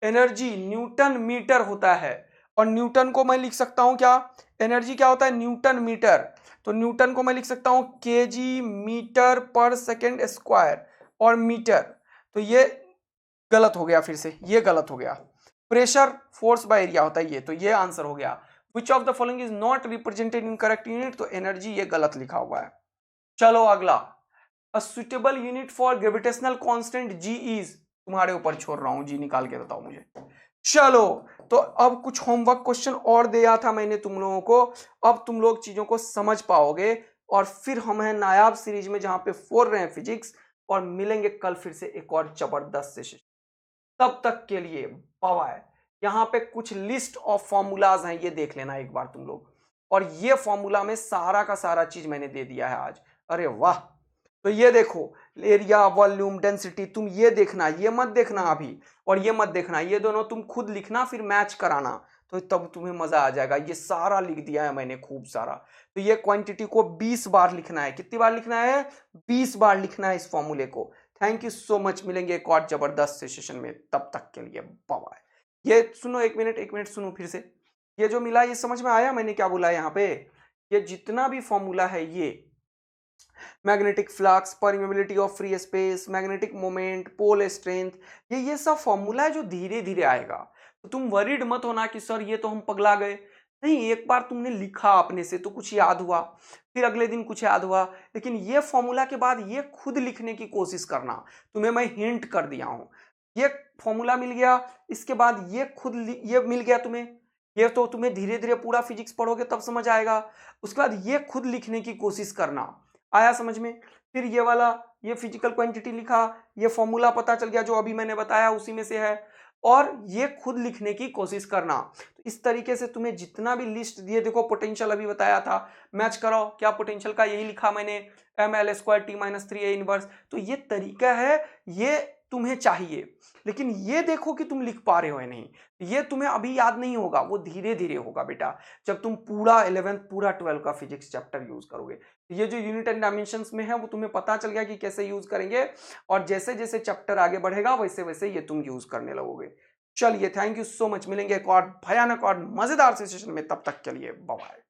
एनर्जी न्यूटन मीटर होता है, और न्यूटन को मैं लिख सकता हूं क्या, एनर्जी क्या होता है, न्यूटन मीटर, तो न्यूटन को मैं लिख सकता हूं केजी मीटर पर सेकेंड स्क्वायर, और मीटर, तो ये गलत हो गया, फिर से ये गलत हो गया। प्रेशर फोर्स बाय एरिया होता है ये, तो ये आंसर हो गया। Which of the following is not represented in correct unit, तो एनर्जी ये गलत लिखा हुआ है। चलो अगला, a suitable unit for gravitational constant ji is, तुम्हारे ऊपर छोड़ रहा हूं, जी निकाल के बताओ मुझे। चलो, तो अब कुछ होमवर्क क्वेश्चन और दिया था मैंने तुम लोगों को, अब तुम लोग चीजों को समझ पाओगे, और फिर हम हैं नायाब सीरीज में, जहां पे फोड़ रहे हैं फिजिक्स, और मिलेंगे कल फिर से एक और जबरदस्त सेशन। तब तक के लिए बाय बाय। यहाँ पे कुछ लिस्ट ऑफ फॉर्मूलाज हैं, ये देख लेना एक बार तुम लोग। और ये फॉर्मूला में सारा का सारा चीज मैंने दे दिया है आज। अरे वाह। तो ये देखो, एरिया, वॉल्यूम, डेंसिटी, तुम ये देखना, ये मत देखना अभी, और ये मत देखना, ये दोनों तुम खुद लिखना फिर मैच कराना, तो तब तुम्हें मजा आ जाएगा। ये सारा लिख दिया है मैंने, खूब सारा। तो ये क्वांटिटी को 20 बार लिखना है। कितनी बार लिखना है? 20 बार लिखना है इस फॉर्मूले को। Thank you so much. मिलेंगे एक और जबरदस्त सेशन में, तब तक के लिए बाय बाय। ये सुनो, एक मिनट सुनो फिर से। ये जो मिला, ये समझ में आया मैंने क्या बोला यहाँ पे? ये जितना भी फॉर्मूला है, ये magnetic flux, permeability of free space, magnetic moment, pole strength, ये सब फॉर्मूला है जो धीरे धीरे आएगा। तो तुम वरीड मत होना कि सर ये तो हम पगला गए। नहीं, एक बार तुमने लिखा अपने से तो कुछ याद हुआ, फिर अगले दिन कुछ याद हुआ, लेकिन ये फॉर्मूला के बाद ये खुद लिखने की कोशिश करना। तुम्हें मैं हिंट कर दिया हूं। ये फॉर्मूला मिल गया, इसके बाद ये खुद ये मिल गया तुम्हें। ये तो तुम्हें धीरे धीरे पूरा फिजिक्स पढ़ोगे तब समझ आएगा। उसके बाद ये खुद लिखने की कोशिश करना। आया समझ में? फिर ये वाला, ये फिजिकल क्वांटिटी लिखा, ये फॉर्मूला पता चल गया जो अभी मैंने बताया उसी में से है, और ये खुद लिखने की कोशिश करना। तो इस तरीके से तुम्हें जितना भी लिस्ट दिए, देखो पोटेंशियल अभी बताया था, मैच करो क्या पोटेंशियल का, यही लिखा मैंने, mL²T-3A इनवर्स। तो ये तरीका है, ये तुम्हें चाहिए, लेकिन ये देखो कि तुम लिख पा रहे हो या नहीं। ये तुम्हें अभी याद नहीं होगा, वो धीरे धीरे होगा बेटा, जब तुम पूरा 11th पूरा 12 का फिजिक्स चैप्टर यूज करोगे। ये जो यूनिट एंड डायमेंशंस में है वो तुम्हें पता चल गया कि कैसे यूज करेंगे, और जैसे जैसे चैप्टर आगे बढ़ेगा वैसे वैसे ये तुम यूज करने लगोगे। चलिए, थैंक यू सो मच। मिलेंगे एक और भयानक और मजेदार सेशन में, तब तक के लिए बाय बाय।